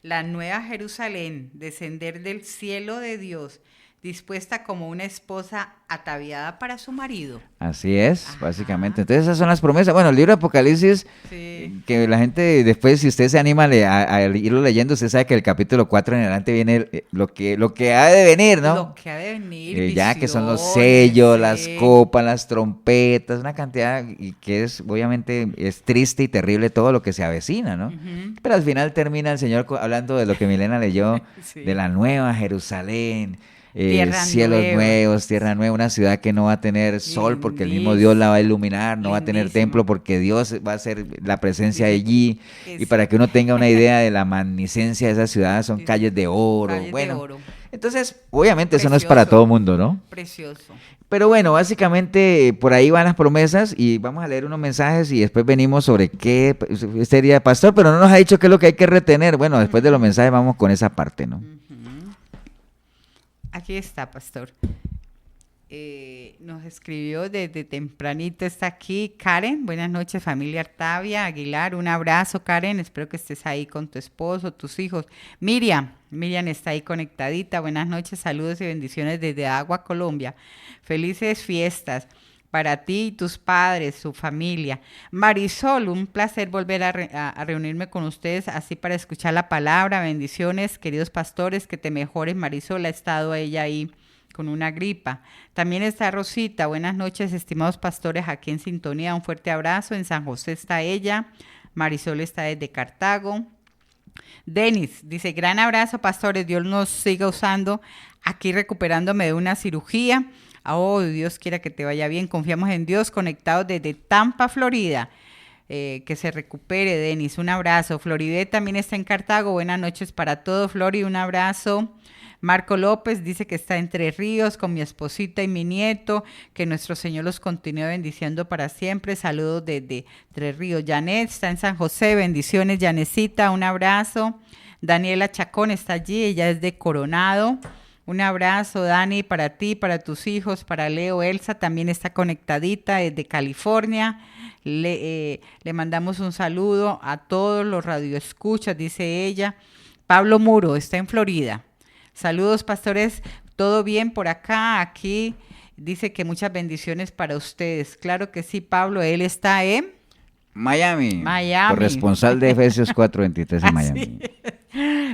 la nueva Jerusalén, descender del cielo de Dios, dispuesta como una esposa ataviada para su marido. Así es, básicamente. Entonces esas son las promesas. Bueno, el libro de Apocalipsis, que la gente después, si usted se anima a irlo leyendo, usted sabe que el capítulo 4 en adelante viene lo que ha de venir, ¿no? Lo que ha de venir, ya que son los sellos, las copas, las trompetas, una cantidad, y que es, obviamente, es triste y terrible todo lo que se avecina, ¿no? Pero al final termina el Señor hablando de lo que Milena leyó, de la nueva Jerusalén, cielos nuevos, tierra nueva, una ciudad que no va a tener sol porque el mismo Dios la va a iluminar, no va a tener templo porque Dios va a ser la presencia allí, y para que uno tenga una idea de la magnificencia de esa ciudad, son calles de oro, entonces obviamente eso no es para todo el mundo, ¿no? Precioso. Pero bueno, básicamente por ahí van las promesas y vamos a leer unos mensajes y después venimos sobre qué sería pastor, pero no nos ha dicho qué es lo que hay que retener. Bueno, después de los mensajes vamos con esa parte, ¿no? Aquí está, pastor. Nos escribió desde tempranito, está aquí Karen. Buenas noches, familia Artavia Aguilar. Un abrazo, Karen. Espero que estés ahí con tu esposo, tus hijos. Miriam está ahí conectadita. Buenas noches, saludos y bendiciones desde Agua, Colombia. Felices fiestas para ti y tus padres, su familia. Marisol, un placer volver a reunirme con ustedes así para escuchar la palabra. Bendiciones, queridos pastores, que te mejores. Marisol, ha estado ella ahí con una gripa. También está Rosita. Buenas noches, estimados pastores, aquí en sintonía. Un fuerte abrazo. En San José está ella. Marisol está desde Cartago. Denis dice, gran abrazo, pastores. Dios nos siga usando. Aquí recuperándome de una cirugía. Oh, Dios quiera que te vaya bien. Confiamos en Dios. Conectados desde Tampa, Florida. Que se recupere, Denis. Un abrazo. Floride también está en Cartago. Buenas noches para todos, Flori. Un abrazo. Marco López dice que está en Entre Ríos con mi esposita y mi nieto. Que nuestro Señor los continúe bendiciendo para siempre. Saludos desde Entre Ríos. Janet está en San José. Bendiciones, Janecita. Un abrazo. Daniela Chacón está allí. Ella es de Coronado. Un abrazo, Dani, para ti, para tus hijos, para Leo. Elsa también está conectadita desde California. Le mandamos un saludo a todos los radioescuchas, dice ella. Pablo Muro está en Florida. Saludos, pastores. ¿Todo bien por acá? Aquí dice que muchas bendiciones para ustedes. Claro que sí, Pablo, él está en Miami. Miami. Corresponsal de Efesios 4:23 en Miami.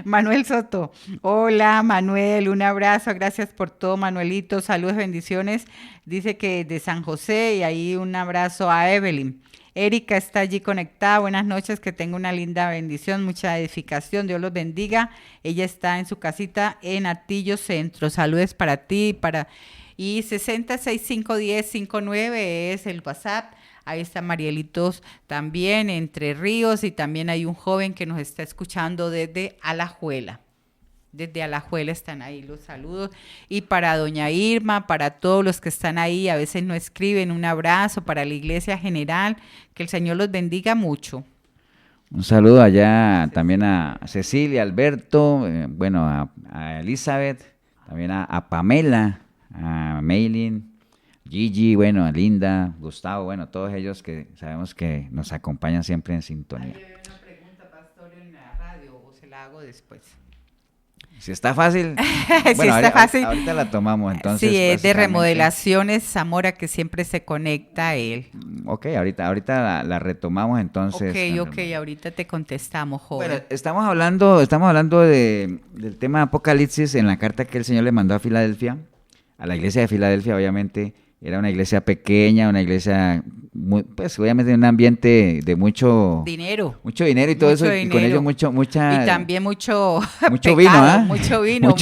Manuel Soto. Hola, Manuel, un abrazo. Gracias por todo, Manuelito. Saludos, bendiciones. Dice que de San José y ahí un abrazo a Evelyn. Erika está allí conectada. Buenas noches, que tenga una linda bendición, mucha edificación. Dios los bendiga. Ella está en su casita en Atillo Centro. Saludos para ti, y 60651059 es el WhatsApp. Ahí está Marielitos también, Entre Ríos, y también hay un joven que nos está escuchando desde Alajuela. Desde Alajuela están ahí los saludos. Y para doña Irma, para todos los que están ahí, a veces no escriben, un abrazo para la iglesia general, que el Señor los bendiga mucho. Un saludo allá también a Cecilia, Alberto, a Elizabeth, también a Pamela, a Maylin, Gigi, a Linda, Gustavo, todos ellos que sabemos que nos acompañan siempre en sintonía. Hay una pregunta, pastor, en la radio, o se la hago después. Si está fácil, fácil. Ahorita la tomamos, entonces. Sí, es de Remodelaciones Zamora, que siempre se conecta a él. Ok, ahorita la retomamos, entonces. Ok, ahorita te contestamos, joven. Bueno, estamos hablando del tema de Apocalipsis en la carta que el Señor le mandó a Filadelfia, a la iglesia de Filadelfia, obviamente. Era una iglesia pequeña, una iglesia, obviamente en un ambiente de mucho dinero y todo eso, y con ello mucha... Y también mucho pecado, vino, ¿ah? Mucho vino,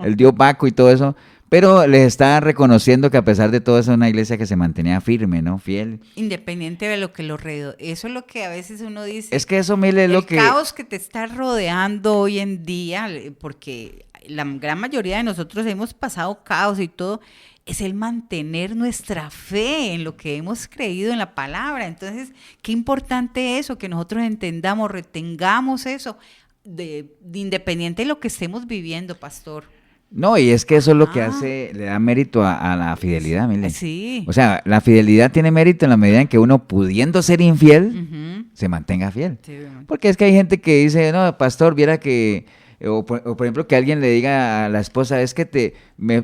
el dios Baco y todo eso. Pero les está reconociendo que a pesar de todo eso es una iglesia que se mantenía firme, ¿no? Fiel. Independiente de lo que lo rodea. Eso es lo que a veces uno dice. Es que eso, Mile, es lo que... El caos que te está rodeando hoy en día, porque la gran mayoría de nosotros hemos pasado caos y todo, es el mantener nuestra fe en lo que hemos creído en la palabra. Entonces, qué importante eso, que nosotros entendamos, retengamos eso, de independiente de lo que estemos viviendo, pastor. No, y es que eso es lo que le da mérito a la fidelidad, Mile. Sí. O sea, la fidelidad tiene mérito en la medida en que uno, pudiendo ser infiel, se mantenga fiel. Sí, porque es que hay gente que dice, no, pastor, viera que... O por ejemplo, que alguien le diga a la esposa, es que me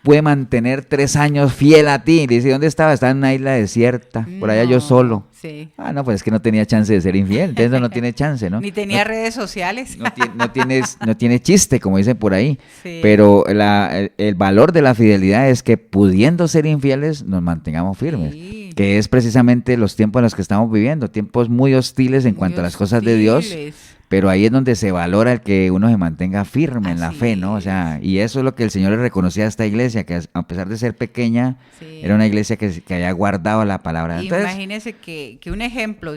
puede mantener 3 años fiel a ti. Y le dice, ¿dónde estaba? Estaba en una isla desierta, por allá yo solo. Sí. No, pues es que no tenía chance de ser infiel, entonces no tiene chance, ¿no? Ni tenía redes sociales. No tiene chiste, como dicen por ahí. Sí. Pero el valor de la fidelidad es que, pudiendo ser infieles, nos mantengamos firmes. Sí. Que es precisamente los tiempos en los que estamos viviendo, tiempos muy hostiles en cuanto a las cosas de Dios. Pero ahí es donde se valora el que uno se mantenga firme en la fe, ¿no? O sea, y eso es lo que el Señor le reconocía a esta iglesia, que a pesar de ser pequeña, era una iglesia que había guardado la palabra. Entonces, imagínense que un ejemplo,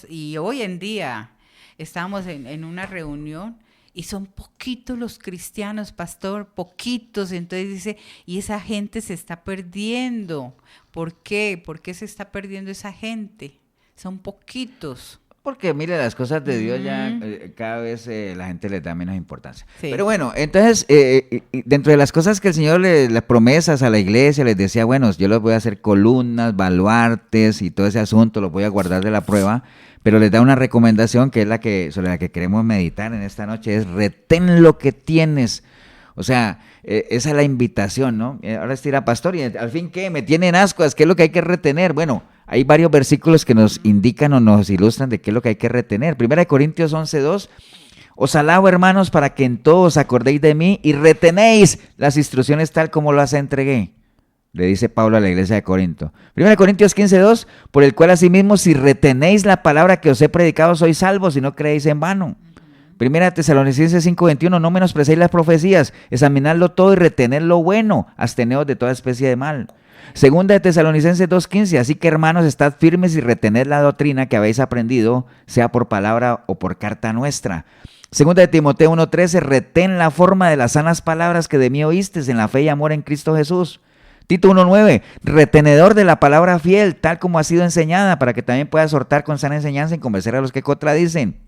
y hoy en día estábamos en una reunión y son poquitos los cristianos, pastor, poquitos. Entonces dice, y esa gente se está perdiendo. ¿Por qué? ¿Por qué se está perdiendo esa gente? Son poquitos. Porque, mire, las cosas de Dios ya cada vez la gente les da menos importancia. Sí. Pero bueno, entonces, dentro de las cosas que el Señor las promesas a la iglesia, les decía, bueno, yo les voy a hacer columnas, baluartes y todo ese asunto, los voy a guardar de la prueba, pero les da una recomendación que es sobre la que queremos meditar en esta noche, es retén lo que tienes. O sea, esa es la invitación, ¿no? Ahora estira, pastor, ¿y al fin qué? ¿Me tienen ascuas? ¿Qué es lo que hay que retener? Bueno, hay varios versículos que nos indican o nos ilustran de qué es lo que hay que retener. 1 Corintios 11:2, os alabo, hermanos, para que en todo os acordéis de mí y retenéis las instrucciones tal como las entregué. Le dice Pablo a la iglesia de Corinto. 1 Corintios 15:2, por el cual asimismo si retenéis la palabra que os he predicado sois salvos si no creéis en vano. 1 Tesalonicenses 5:21, no menosprecéis las profecías, examinadlo todo y retened lo bueno, absteneos de toda especie de mal. 2 Tesalonicenses 2:15, así que hermanos, estad firmes y retened la doctrina que habéis aprendido, sea por palabra o por carta nuestra. 2 Timoteo 1:13, retén la forma de las sanas palabras que de mí oístes en la fe y amor en Cristo Jesús. Tito 1:9, retenedor de la palabra fiel, tal como ha sido enseñada, para que también pueda exhortar con sana enseñanza y convencer a los que contradicen.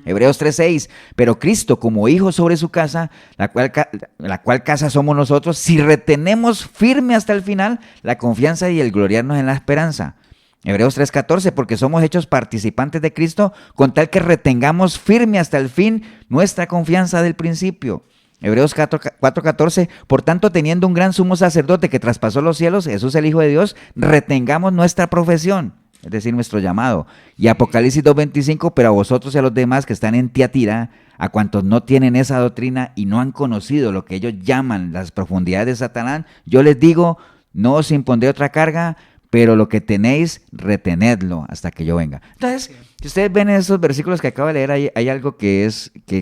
Hebreos 3:6, pero Cristo como hijo sobre su casa, la cual casa somos nosotros, si retenemos firme hasta el final la confianza y el gloriarnos en la esperanza. Hebreos 3:14, porque somos hechos participantes de Cristo, con tal que retengamos firme hasta el fin nuestra confianza del principio. Hebreos 4:14, por tanto, teniendo un gran sumo sacerdote que traspasó los cielos, Jesús el Hijo de Dios, retengamos nuestra profesión, es decir, nuestro llamado. Y Apocalipsis 2:25, pero a vosotros y a los demás que están en Tiatira, a cuantos no tienen esa doctrina y no han conocido lo que ellos llaman las profundidades de Satanás, yo les digo, no os impondré otra carga, pero lo que tenéis, retenedlo hasta que yo venga. Entonces, si ustedes ven esos versículos que acabo de leer, hay algo que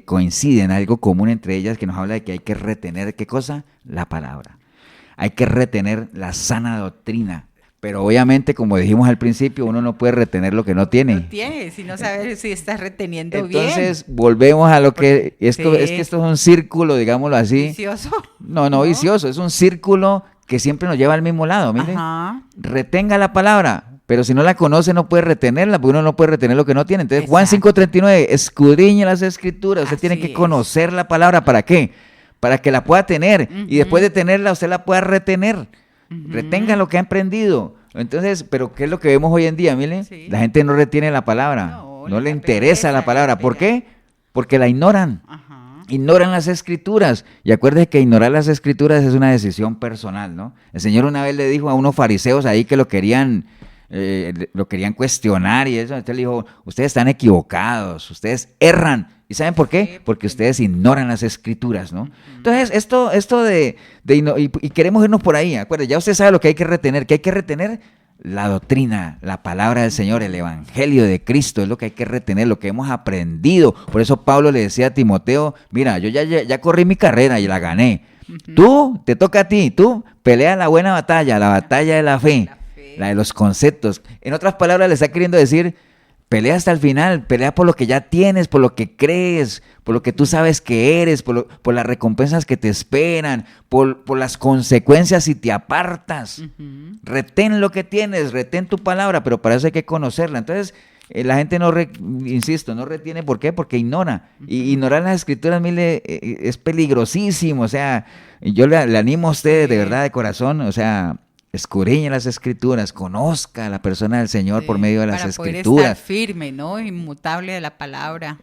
coinciden, algo común entre ellas, que nos habla de que hay que retener, ¿qué cosa? La palabra. Hay que retener la sana doctrina. Pero obviamente, como dijimos al principio, uno no puede retener lo que no tiene. No tiene, si no sabes si estás reteniendo Entonces, volvemos a lo que... Es que esto es un círculo, digámoslo así. ¿Vicioso? No, vicioso, es un círculo que siempre nos lleva al mismo lado, mire. Ajá. Retenga la palabra, pero si no la conoce no puede retenerla, porque uno no puede retener lo que no tiene. Entonces, Juan 5:39, escudriñe las escrituras, usted tiene que conocer la palabra, ¿para qué? Para que la pueda tener, y después de tenerla usted la pueda retener. Retenga lo que ha aprendido. Entonces, pero ¿qué es lo que vemos hoy en día, mire? Sí. La gente no retiene la palabra, no le interesa la palabra. ¿Por qué? Porque la ignoran. Ajá. Ignoran las escrituras. Y acuérdese que ignorar las escrituras es una decisión personal, ¿no? El Señor una vez le dijo a unos fariseos ahí que lo querían cuestionar y eso. Entonces le dijo, ustedes están equivocados, ustedes erran. ¿Y saben por qué? Porque ustedes ignoran las escrituras, ¿no? Entonces, esto de y queremos irnos por ahí, acuérdate, ya usted sabe lo que hay que retener. ¿Qué hay que retener? La doctrina, la palabra del Señor, el evangelio de Cristo, es lo que hay que retener, lo que hemos aprendido. Por eso Pablo le decía a Timoteo, mira, yo ya corrí mi carrera y la gané. Tú, te toca a ti, tú pelea la buena batalla, la batalla de la fe, la de los conceptos. En otras palabras, le está queriendo decir, pelea hasta el final, pelea por lo que ya tienes, por lo que crees, por lo que tú sabes que eres, por las recompensas que te esperan, por las consecuencias si te apartas. Retén lo que tienes, retén tu palabra, pero para eso hay que conocerla. Entonces, la gente no retiene. ¿Por qué? Porque ignora. Y ignorar las escrituras, mire, es peligrosísimo. O sea, yo le animo a ustedes de verdad, de corazón, o sea, escudriñe las escrituras, conozca a la persona del Señor por medio de las escrituras. Para poder estar firme, ¿no? Inmutable de la palabra.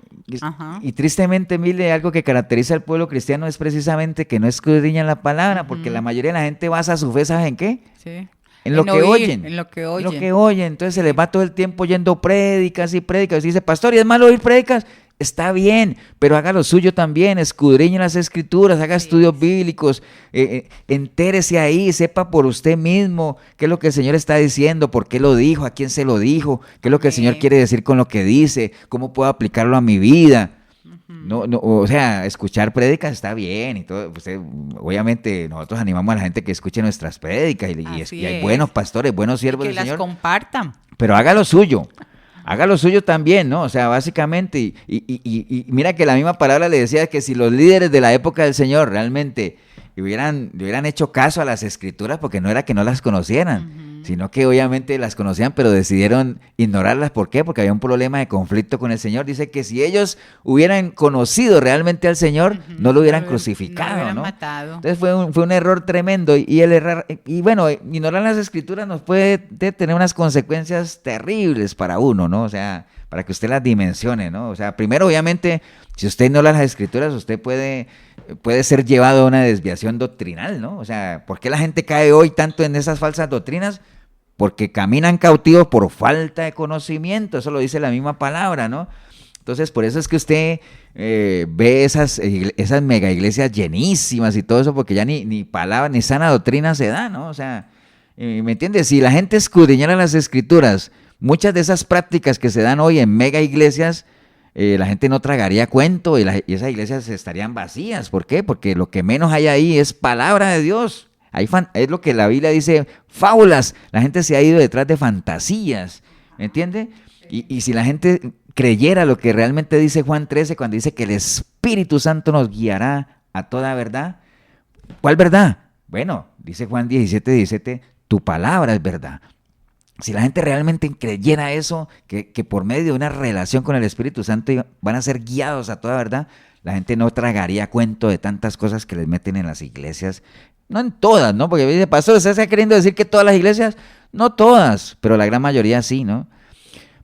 Y tristemente, mire, algo que caracteriza al pueblo cristiano es precisamente que no escudriñan la palabra, porque la mayoría de la gente basa su fe, ¿sabes en qué? Sí. En lo que oyen. En lo que oyen. Lo que oyen. Entonces se les va todo el tiempo oyendo prédicas y prédicas. Y dice, pastor, ¿y es malo oír prédicas? Está bien, pero haga lo suyo también, escudriñe las escrituras, haga estudios bíblicos, entérese ahí, sepa por usted mismo qué es lo que el Señor está diciendo, por qué lo dijo, a quién se lo dijo, qué es lo que el Señor quiere decir con lo que dice, cómo puedo aplicarlo a mi vida. No, o sea, escuchar prédicas está bien y todo. Obviamente nosotros animamos a la gente que escuche nuestras prédicas y hay buenos pastores, buenos siervos del Señor. Que las compartan. Pero haga lo suyo. Haga lo suyo también, ¿no? O sea, básicamente, y mira que la misma palabra le decía que si los líderes de la época del Señor realmente le hubieran hecho caso a las escrituras, porque no era que no las conocieran, sino que obviamente las conocían, pero decidieron ignorarlas. ¿Por qué? Porque había un problema de conflicto con el Señor. Dice que si ellos hubieran conocido realmente al Señor, no lo hubieran crucificado, no lo hubieran ¿no? matado. Entonces fue un error tremendo y el error, y bueno, ignorar las escrituras nos puede tener unas consecuencias terribles para uno, ¿no? O sea, para que usted las dimensione, ¿no? O sea, primero, obviamente, si usted ignora las escrituras, usted puede ser llevado a una desviación doctrinal, ¿no? O sea, ¿por qué la gente cae hoy tanto en esas falsas doctrinas? Porque caminan cautivos por falta de conocimiento, eso lo dice la misma palabra, ¿no? Entonces, por eso es que usted ve esas mega iglesias llenísimas y todo eso, porque ya ni palabra, ni sana doctrina se da, ¿no? O sea, ¿me entiendes? Si la gente escudriñara las escrituras, muchas de esas prácticas que se dan hoy en mega iglesias, la gente no tragaría cuento y esas iglesias estarían vacías. ¿Por qué? Porque lo que menos hay ahí es palabra de Dios. Es lo que la Biblia dice, fábulas. La gente se ha ido detrás de fantasías, ¿me entiende? Y si la gente creyera lo que realmente dice Juan 13, cuando dice que el Espíritu Santo nos guiará a toda verdad, ¿cuál verdad? Bueno, dice Juan 17, tu palabra es verdad. Si la gente realmente creyera eso, que por medio de una relación con el Espíritu Santo van a ser guiados a toda verdad, la gente no tragaría cuento de tantas cosas que les meten en las iglesias. No en todas, ¿no? Porque dice, pastor, ¿usted está queriendo decir que todas las iglesias? No todas, pero la gran mayoría sí, ¿no?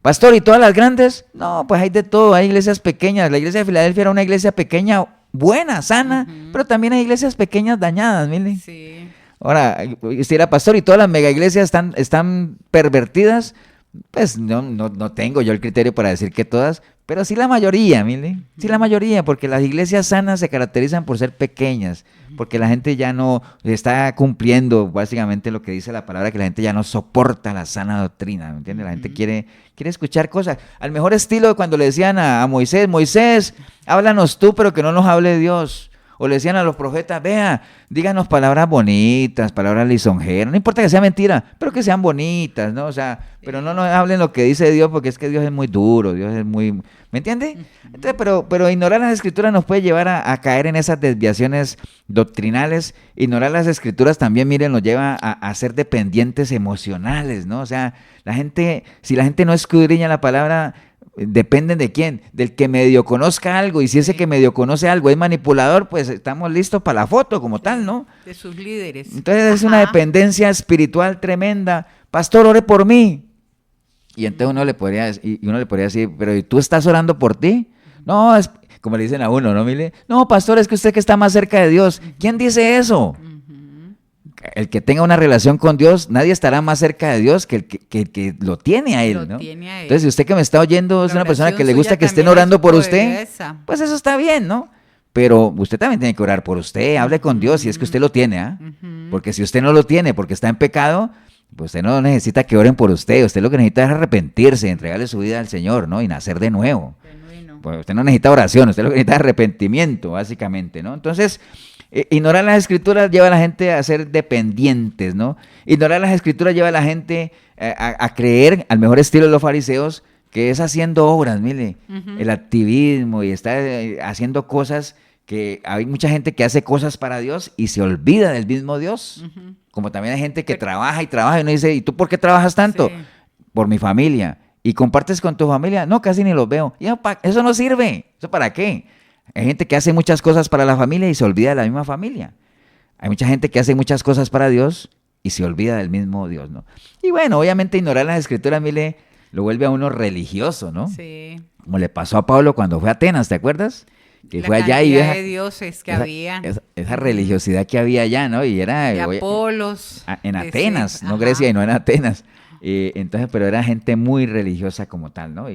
Pastor, ¿y todas las grandes? No, pues hay de todo, hay iglesias pequeñas. La iglesia de Filadelfia era una iglesia pequeña buena, sana, pero también hay iglesias pequeñas dañadas, mire. Sí. Ahora, si era pastor y todas las mega iglesias están pervertidas, pues no tengo yo el criterio para decir que todas, pero sí la mayoría, mire, sí la mayoría, porque las iglesias sanas se caracterizan por ser pequeñas, porque la gente ya no está cumpliendo básicamente lo que dice la palabra, que la gente ya no soporta la sana doctrina, ¿me entiendes? La gente quiere escuchar cosas, al mejor estilo de cuando le decían a Moisés, Moisés, háblanos tú, pero que no nos hable Dios. O le decían a los profetas, vea, díganos palabras bonitas, palabras lisonjeras, no importa que sea mentira, pero que sean bonitas, ¿no? O sea, pero no nos hablen lo que dice Dios, porque es que Dios es muy duro, Dios es muy... ¿Me entiende? Entonces, pero ignorar las escrituras nos puede llevar a caer en esas desviaciones doctrinales. Ignorar las escrituras también, miren, nos lleva a ser dependientes emocionales, ¿no? O sea, si la gente no escudriña la palabra... ¿Dependen de quién? Del que medio conozca algo, y si ese que medio conoce algo es manipulador, pues estamos listos para la foto como tal, ¿no? De sus líderes. Entonces es una dependencia espiritual tremenda. Pastor, ore por mí. Y entonces uno le podría decir, pero ¿y tú estás orando por ti? No, es como le dicen a uno, ¿no, Mile? No, pastor, es que usted que está más cerca de Dios. ¿Quién dice eso? El que tenga una relación con Dios, nadie estará más cerca de Dios que el que lo tiene a Él, ¿no? Entonces, si usted que me está oyendo es una persona que le gusta que estén orando por usted, pues eso está bien, ¿no? Pero usted también tiene que orar por usted, hable con Dios si es que usted lo tiene, ¿ah? Porque si usted no lo tiene porque está en pecado, pues usted no necesita que oren por usted lo que necesita es arrepentirse, entregarle su vida al Señor, ¿no? Y nacer de nuevo. Pues usted no necesita oración, usted lo que necesita es arrepentimiento, básicamente, ¿no? Entonces... ignorar las escrituras lleva a la gente a ser dependientes, ¿no? Ignorar las escrituras lleva a la gente a creer, al mejor estilo de los fariseos, que es haciendo obras, mire, el activismo y está haciendo cosas que hay mucha gente que hace cosas para Dios y se olvida del mismo Dios. Como también hay gente que trabaja y uno dice, ¿y tú por qué trabajas tanto? Sí. Por mi familia. ¿Y compartes con tu familia? No, casi ni los veo. Eso no sirve. ¿Eso para qué? Hay gente que hace muchas cosas para la familia y se olvida de la misma familia. Hay mucha gente que hace muchas cosas para Dios y se olvida del mismo Dios, ¿no? Y bueno, obviamente ignorar las escrituras, mire, lo vuelve a uno religioso, ¿no? Sí. Como le pasó a Pablo cuando fue a Atenas, ¿te acuerdas? Que fue allá y de dioses que había. Esa religiosidad que había allá, ¿no? Y era... De Apolos. En Atenas, no Grecia y no en Atenas. Entonces, pero era gente muy religiosa como tal, ¿no?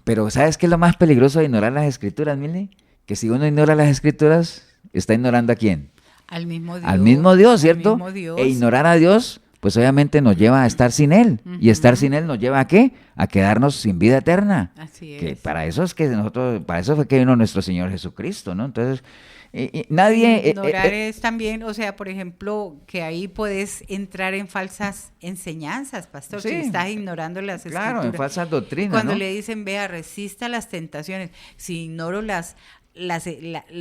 Pero ¿sabes qué es lo más peligroso de ignorar las escrituras, mire? Que si uno ignora las escrituras, ¿está ignorando a quién? Al mismo Dios. Al mismo Dios, ¿cierto? Al mismo Dios. E ignorar a Dios, pues obviamente nos lleva a estar sin Él. Y estar sin Él nos lleva ¿a qué? A quedarnos sin vida eterna. Así es. Que para eso fue que vino nuestro Señor Jesucristo, ¿no? Entonces, nadie... ignorar es también, o sea, por ejemplo, que ahí puedes entrar en falsas enseñanzas, pastor, sí, si estás ignorando las escrituras. Claro, en falsas doctrinas, cuando ¿no? le dicen, vea, resista las tentaciones, si ignoro la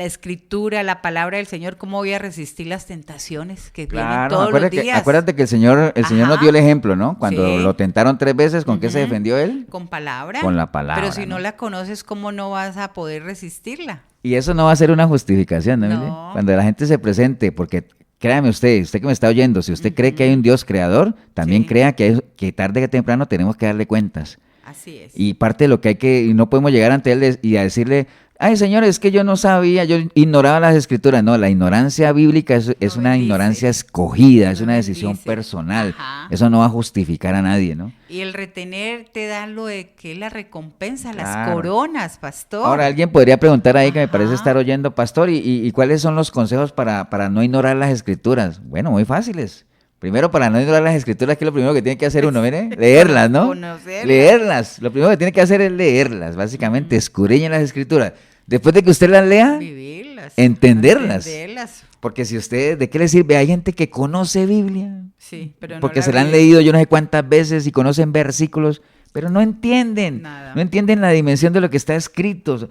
escritura, la palabra del Señor, ¿cómo voy a resistir las tentaciones que vienen todos los días? Acuérdate que el Señor nos dio el ejemplo, ¿no? Cuando lo tentaron 3 veces, ¿con qué se defendió Él? Con palabra. Con la palabra. Pero si no la conoces, ¿cómo no vas a poder resistirla? Y eso no va a ser una justificación, ¿no? No. Cuando la gente se presente, porque créame usted que me está oyendo, si usted cree que hay un Dios creador, también crea que tarde que temprano tenemos que darle cuentas. Así es. Y parte de lo que y no podemos llegar ante Él y a decirle, ay, Señor, es que yo no sabía, yo ignoraba las escrituras. No, la ignorancia bíblica es una ignorancia escogida, es una decisión personal. Ajá. Eso no va a justificar a nadie, ¿no? Y el retener te da lo de que es la recompensa, las coronas, pastor. Ahora, alguien podría preguntar ahí, que me parece estar oyendo, pastor, ¿y cuáles son los consejos para no ignorar las escrituras? Bueno, muy fáciles. Primero, para no ignorar las escrituras, que es lo primero que tiene que hacer uno, mire, leerlas, ¿no? Conocerlas. Leerlas. Lo primero que tiene que hacer es leerlas, básicamente, escudriñen las escrituras. Después de que usted las lea, vivirlas, entenderlas. Porque si usted, ¿de qué le sirve? Hay gente que conoce Biblia, sí, pero porque se la han leído yo no sé cuántas veces y conocen versículos, pero no entienden, no entienden la dimensión de lo que está escrito.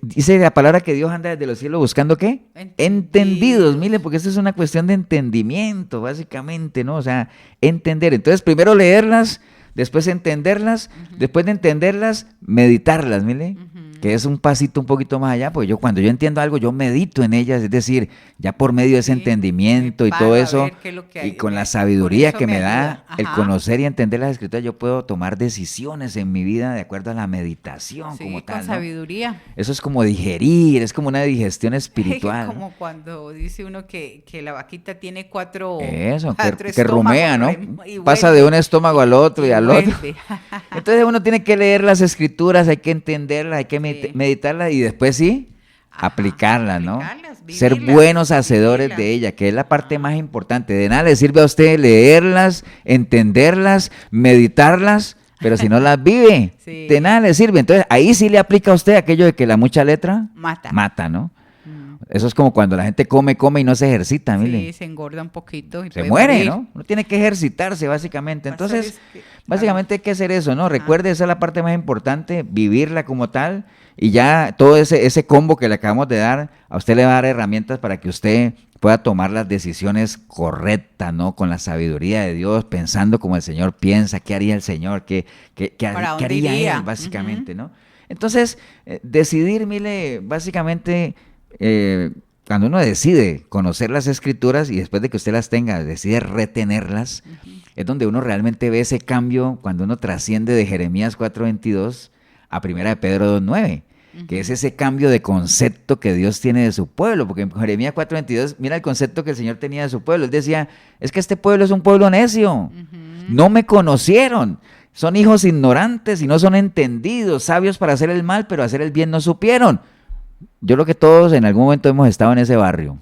Dice la palabra que Dios anda desde los cielos buscando ¿qué? Entendidos. Mire, porque esto es una cuestión de entendimiento, básicamente, ¿no? O sea, entender. Entonces, primero leerlas, después entenderlas, después de entenderlas, meditarlas, mire. que es un pasito un poquito más allá, porque cuando yo entiendo algo, yo medito en ellas, es decir, ya por medio de ese entendimiento y todo eso, y con la sabiduría que me da el conocer y entender las escrituras, yo puedo tomar decisiones en mi vida de acuerdo a la meditación como tal, con ¿no? Sabiduría. Eso es como digerir, es como una digestión espiritual. Como cuando dice uno que la vaquita tiene cuatro que rumea, ¿no? Pasa de un estómago al otro y al otro. Entonces uno tiene que leer las escrituras, hay que entenderlas, hay que meditarlas y después aplicarlas, ¿no? Ser buenos hacedores de ellas, que es la parte más importante. De nada le sirve a usted leerlas, entenderlas, meditarlas, pero si no las vive, de nada le sirve. Entonces ahí sí le aplica a usted aquello de que la mucha letra mata, ¿no? Eso es como cuando la gente come y no se ejercita, mire. Sí, se engorda un poquito. Y se muere, morir, ¿no? Uno tiene que ejercitarse, básicamente. Entonces, básicamente hay que hacer eso, ¿no? Recuerde, esa es la parte más importante, vivirla como tal. Y ya todo ese combo que le acabamos de dar, a usted le va a dar herramientas para que usted pueda tomar las decisiones correctas, ¿no? Con la sabiduría de Dios, pensando como el Señor piensa, qué haría el Señor, qué haría Él, básicamente, ¿no? Entonces, decidir, mire, básicamente... cuando uno decide conocer las escrituras y después de que usted las tenga, decide retenerlas, es donde uno realmente ve ese cambio cuando uno trasciende de Jeremías 4:22 a 1 de Pedro 2:9, que es ese cambio de concepto que Dios tiene de su pueblo, porque en Jeremías 4:22, mira el concepto que el Señor tenía de su pueblo. Él decía, es que este pueblo es un pueblo necio, no me conocieron. Son hijos ignorantes y no son entendidos, sabios para hacer el mal, pero hacer el bien no supieron. Yo creo que todos en algún momento hemos estado en ese barrio,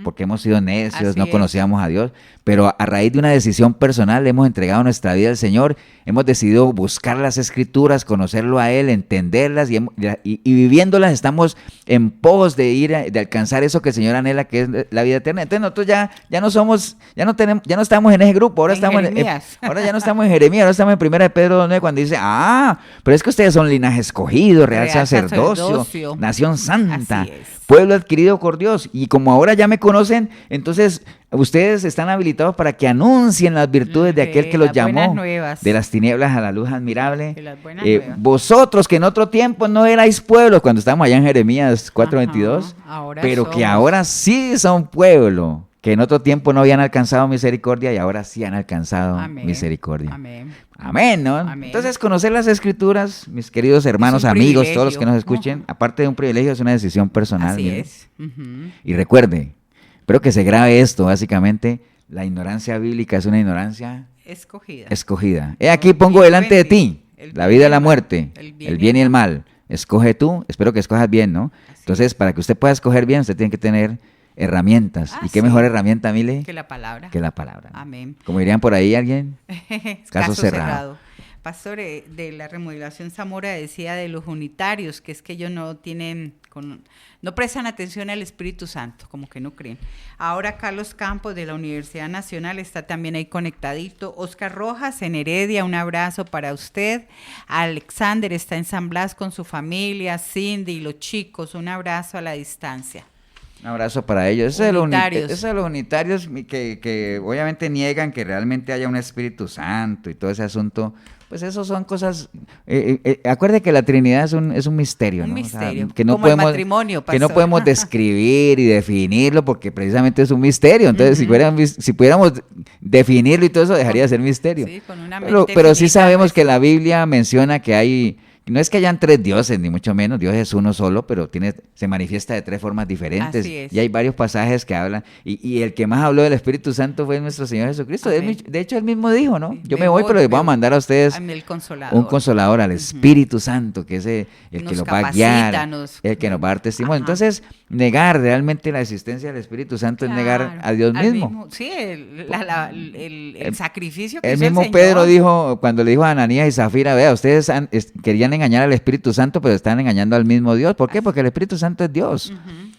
porque hemos sido necios, no conocíamos a Dios, pero a raíz de una decisión personal hemos entregado nuestra vida al Señor, hemos decidido buscar las Escrituras, conocerlo a Él, entenderlas y viviéndolas estamos en pos de alcanzar eso que el Señor anhela, que es la vida eterna. Entonces nosotros ya no estamos en ese grupo, ahora ya no estamos en Jeremías, ahora estamos en 1 de Pedro 2:9 cuando dice, pero es que ustedes son linaje escogido, real sacerdocio, nación santa, pueblo adquirido por Dios, y como ahora ya me conocen, entonces ustedes están habilitados para que anuncien las virtudes de aquel que los llamó de las tinieblas a la luz admirable. Vosotros que en otro tiempo no erais pueblo, cuando estábamos allá en Jeremías 4:22, pero que ahora sí son pueblo, que en otro tiempo no habían alcanzado misericordia y ahora sí han alcanzado misericordia. Amén, ¿no? Amén. Entonces, conocer las Escrituras, mis queridos hermanos, amigos, todos los que nos escuchen, aparte de un privilegio, es una decisión personal. Así es. Y recuerde, espero que se grabe esto, básicamente, la ignorancia bíblica es una ignorancia escogida. Aquí pongo delante de ti la vida y la muerte, el bien y el mal. Escoge tú, espero que escojas bien, ¿no? Entonces, para que usted pueda escoger bien, usted tiene que tener herramientas. ¿Y qué mejor herramienta, Mile? Que la palabra. Amén. Como dirían por ahí alguien, caso cerrado. Pastor de la Remodelación Zamora decía de los unitarios, que es que ellos no prestan atención al Espíritu Santo, como que no creen. Ahora Carlos Campos de la Universidad Nacional está también ahí conectadito. Oscar Rojas en Heredia, un abrazo para usted. Alexander está en San Blas con su familia, Cindy y los chicos, un abrazo a la distancia. Un abrazo para ellos. Esos de los unitarios que obviamente niegan que realmente haya un Espíritu Santo y todo ese asunto, pues eso son cosas. Acuerde que la Trinidad es un misterio, ¿no? Un misterio, o sea, que no como podemos, el matrimonio, pastor. Que no podemos describir y definirlo porque precisamente es un misterio. Entonces, si pudiéramos definirlo y todo eso, dejaría de ser misterio. Sí, con una mente pero sí sabemos que la Biblia menciona que hay... No es que hayan 3 dioses, ni mucho menos, Dios es uno solo, pero se manifiesta de 3 formas diferentes. Así es. Y hay varios pasajes que hablan, y el que más habló del Espíritu Santo fue nuestro Señor Jesucristo. De hecho, él mismo dijo, ¿no? Sí, yo me voy, pero les voy a mandar a ustedes un consolador, al Espíritu Santo, que es el que los va a guiar, el que nos va a dar testimonio. Entonces, negar realmente la existencia del Espíritu Santo es negar a Dios mismo. Sí, el sacrificio que el hizo mismo el Pedro dijo, cuando le dijo a Ananías y Zafira, vea, ustedes querían engañar al Espíritu Santo, pero están engañando al mismo Dios. ¿Por qué? Porque el Espíritu Santo es Dios.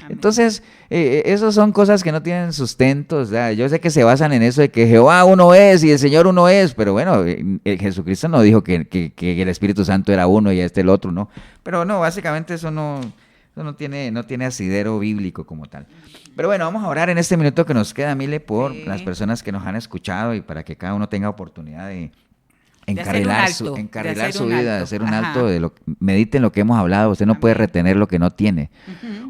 Entonces, esas son cosas que no tienen sustento. O sea, yo sé que se basan en eso de que Jehová uno es y el Señor uno es, pero bueno, Jesucristo no dijo que el Espíritu Santo era uno y el otro, ¿no? Pero no, básicamente eso no tiene asidero bíblico como tal. Pero bueno, vamos a orar en este minuto que nos queda, Mile, por las personas que nos han escuchado y para que cada uno tenga oportunidad encarrilar de encarrilar hacer su un vida, de alto. hacer un Ajá. alto, mediten lo que hemos hablado. Usted no Amén. puede retener lo que no tiene.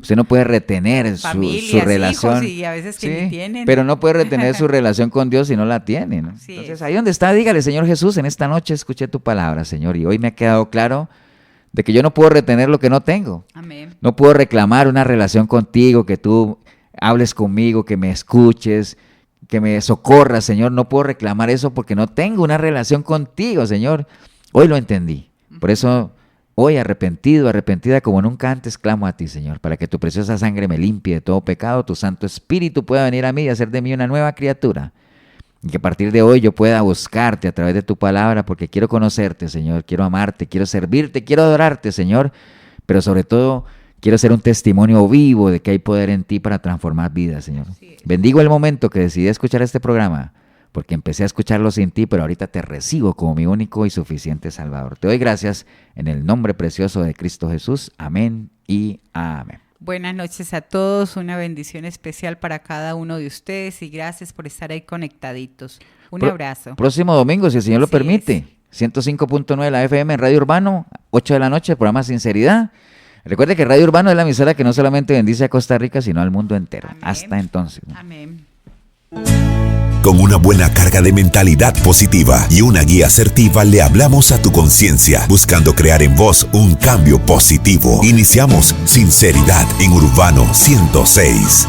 Usted no puede retener su Familias, relación. hijos y a veces que ni tienen. Pero no puede retener su relación con Dios si no la tiene, ¿no? Así Entonces, es. ahí donde está, dígale, Señor Jesús, en esta noche escuché tu palabra, Señor, y hoy me ha quedado claro de que yo no puedo retener lo que no tengo. Amén. No puedo reclamar una relación contigo, que tú hables conmigo, que me escuches, que me socorras, Señor. No puedo reclamar eso porque no tengo una relación contigo, Señor. Hoy lo entendí. Por eso, hoy arrepentida como nunca antes, clamo a ti, Señor, para que tu preciosa sangre me limpie de todo pecado, tu Santo Espíritu pueda venir a mí y hacer de mí una nueva criatura. Y que a partir de hoy yo pueda buscarte a través de tu palabra, porque quiero conocerte, Señor, quiero amarte, quiero servirte, quiero adorarte, Señor, pero sobre todo quiero ser un testimonio vivo de que hay poder en ti para transformar vidas, Señor. Sí. Bendigo el momento que decidí escuchar este programa, porque empecé a escucharlo sin ti, pero ahorita te recibo como mi único y suficiente Salvador. Te doy gracias en el nombre precioso de Cristo Jesús. Amén y amén. Buenas noches a todos, una bendición especial para cada uno de ustedes y gracias por estar ahí conectaditos. Un abrazo. Próximo domingo, si el Señor lo Así permite, 105.9 la FM en Radio Urbano, 8 de la noche, el programa Sinceridad. Recuerde que Radio Urbano es la emisora que no solamente bendice a Costa Rica, sino al mundo entero. Amén. Hasta entonces, ¿no? Amén. Con una buena carga de mentalidad positiva y una guía asertiva le hablamos a tu conciencia, buscando crear en vos un cambio positivo. Iniciamos Sinceridad en Urbano 106.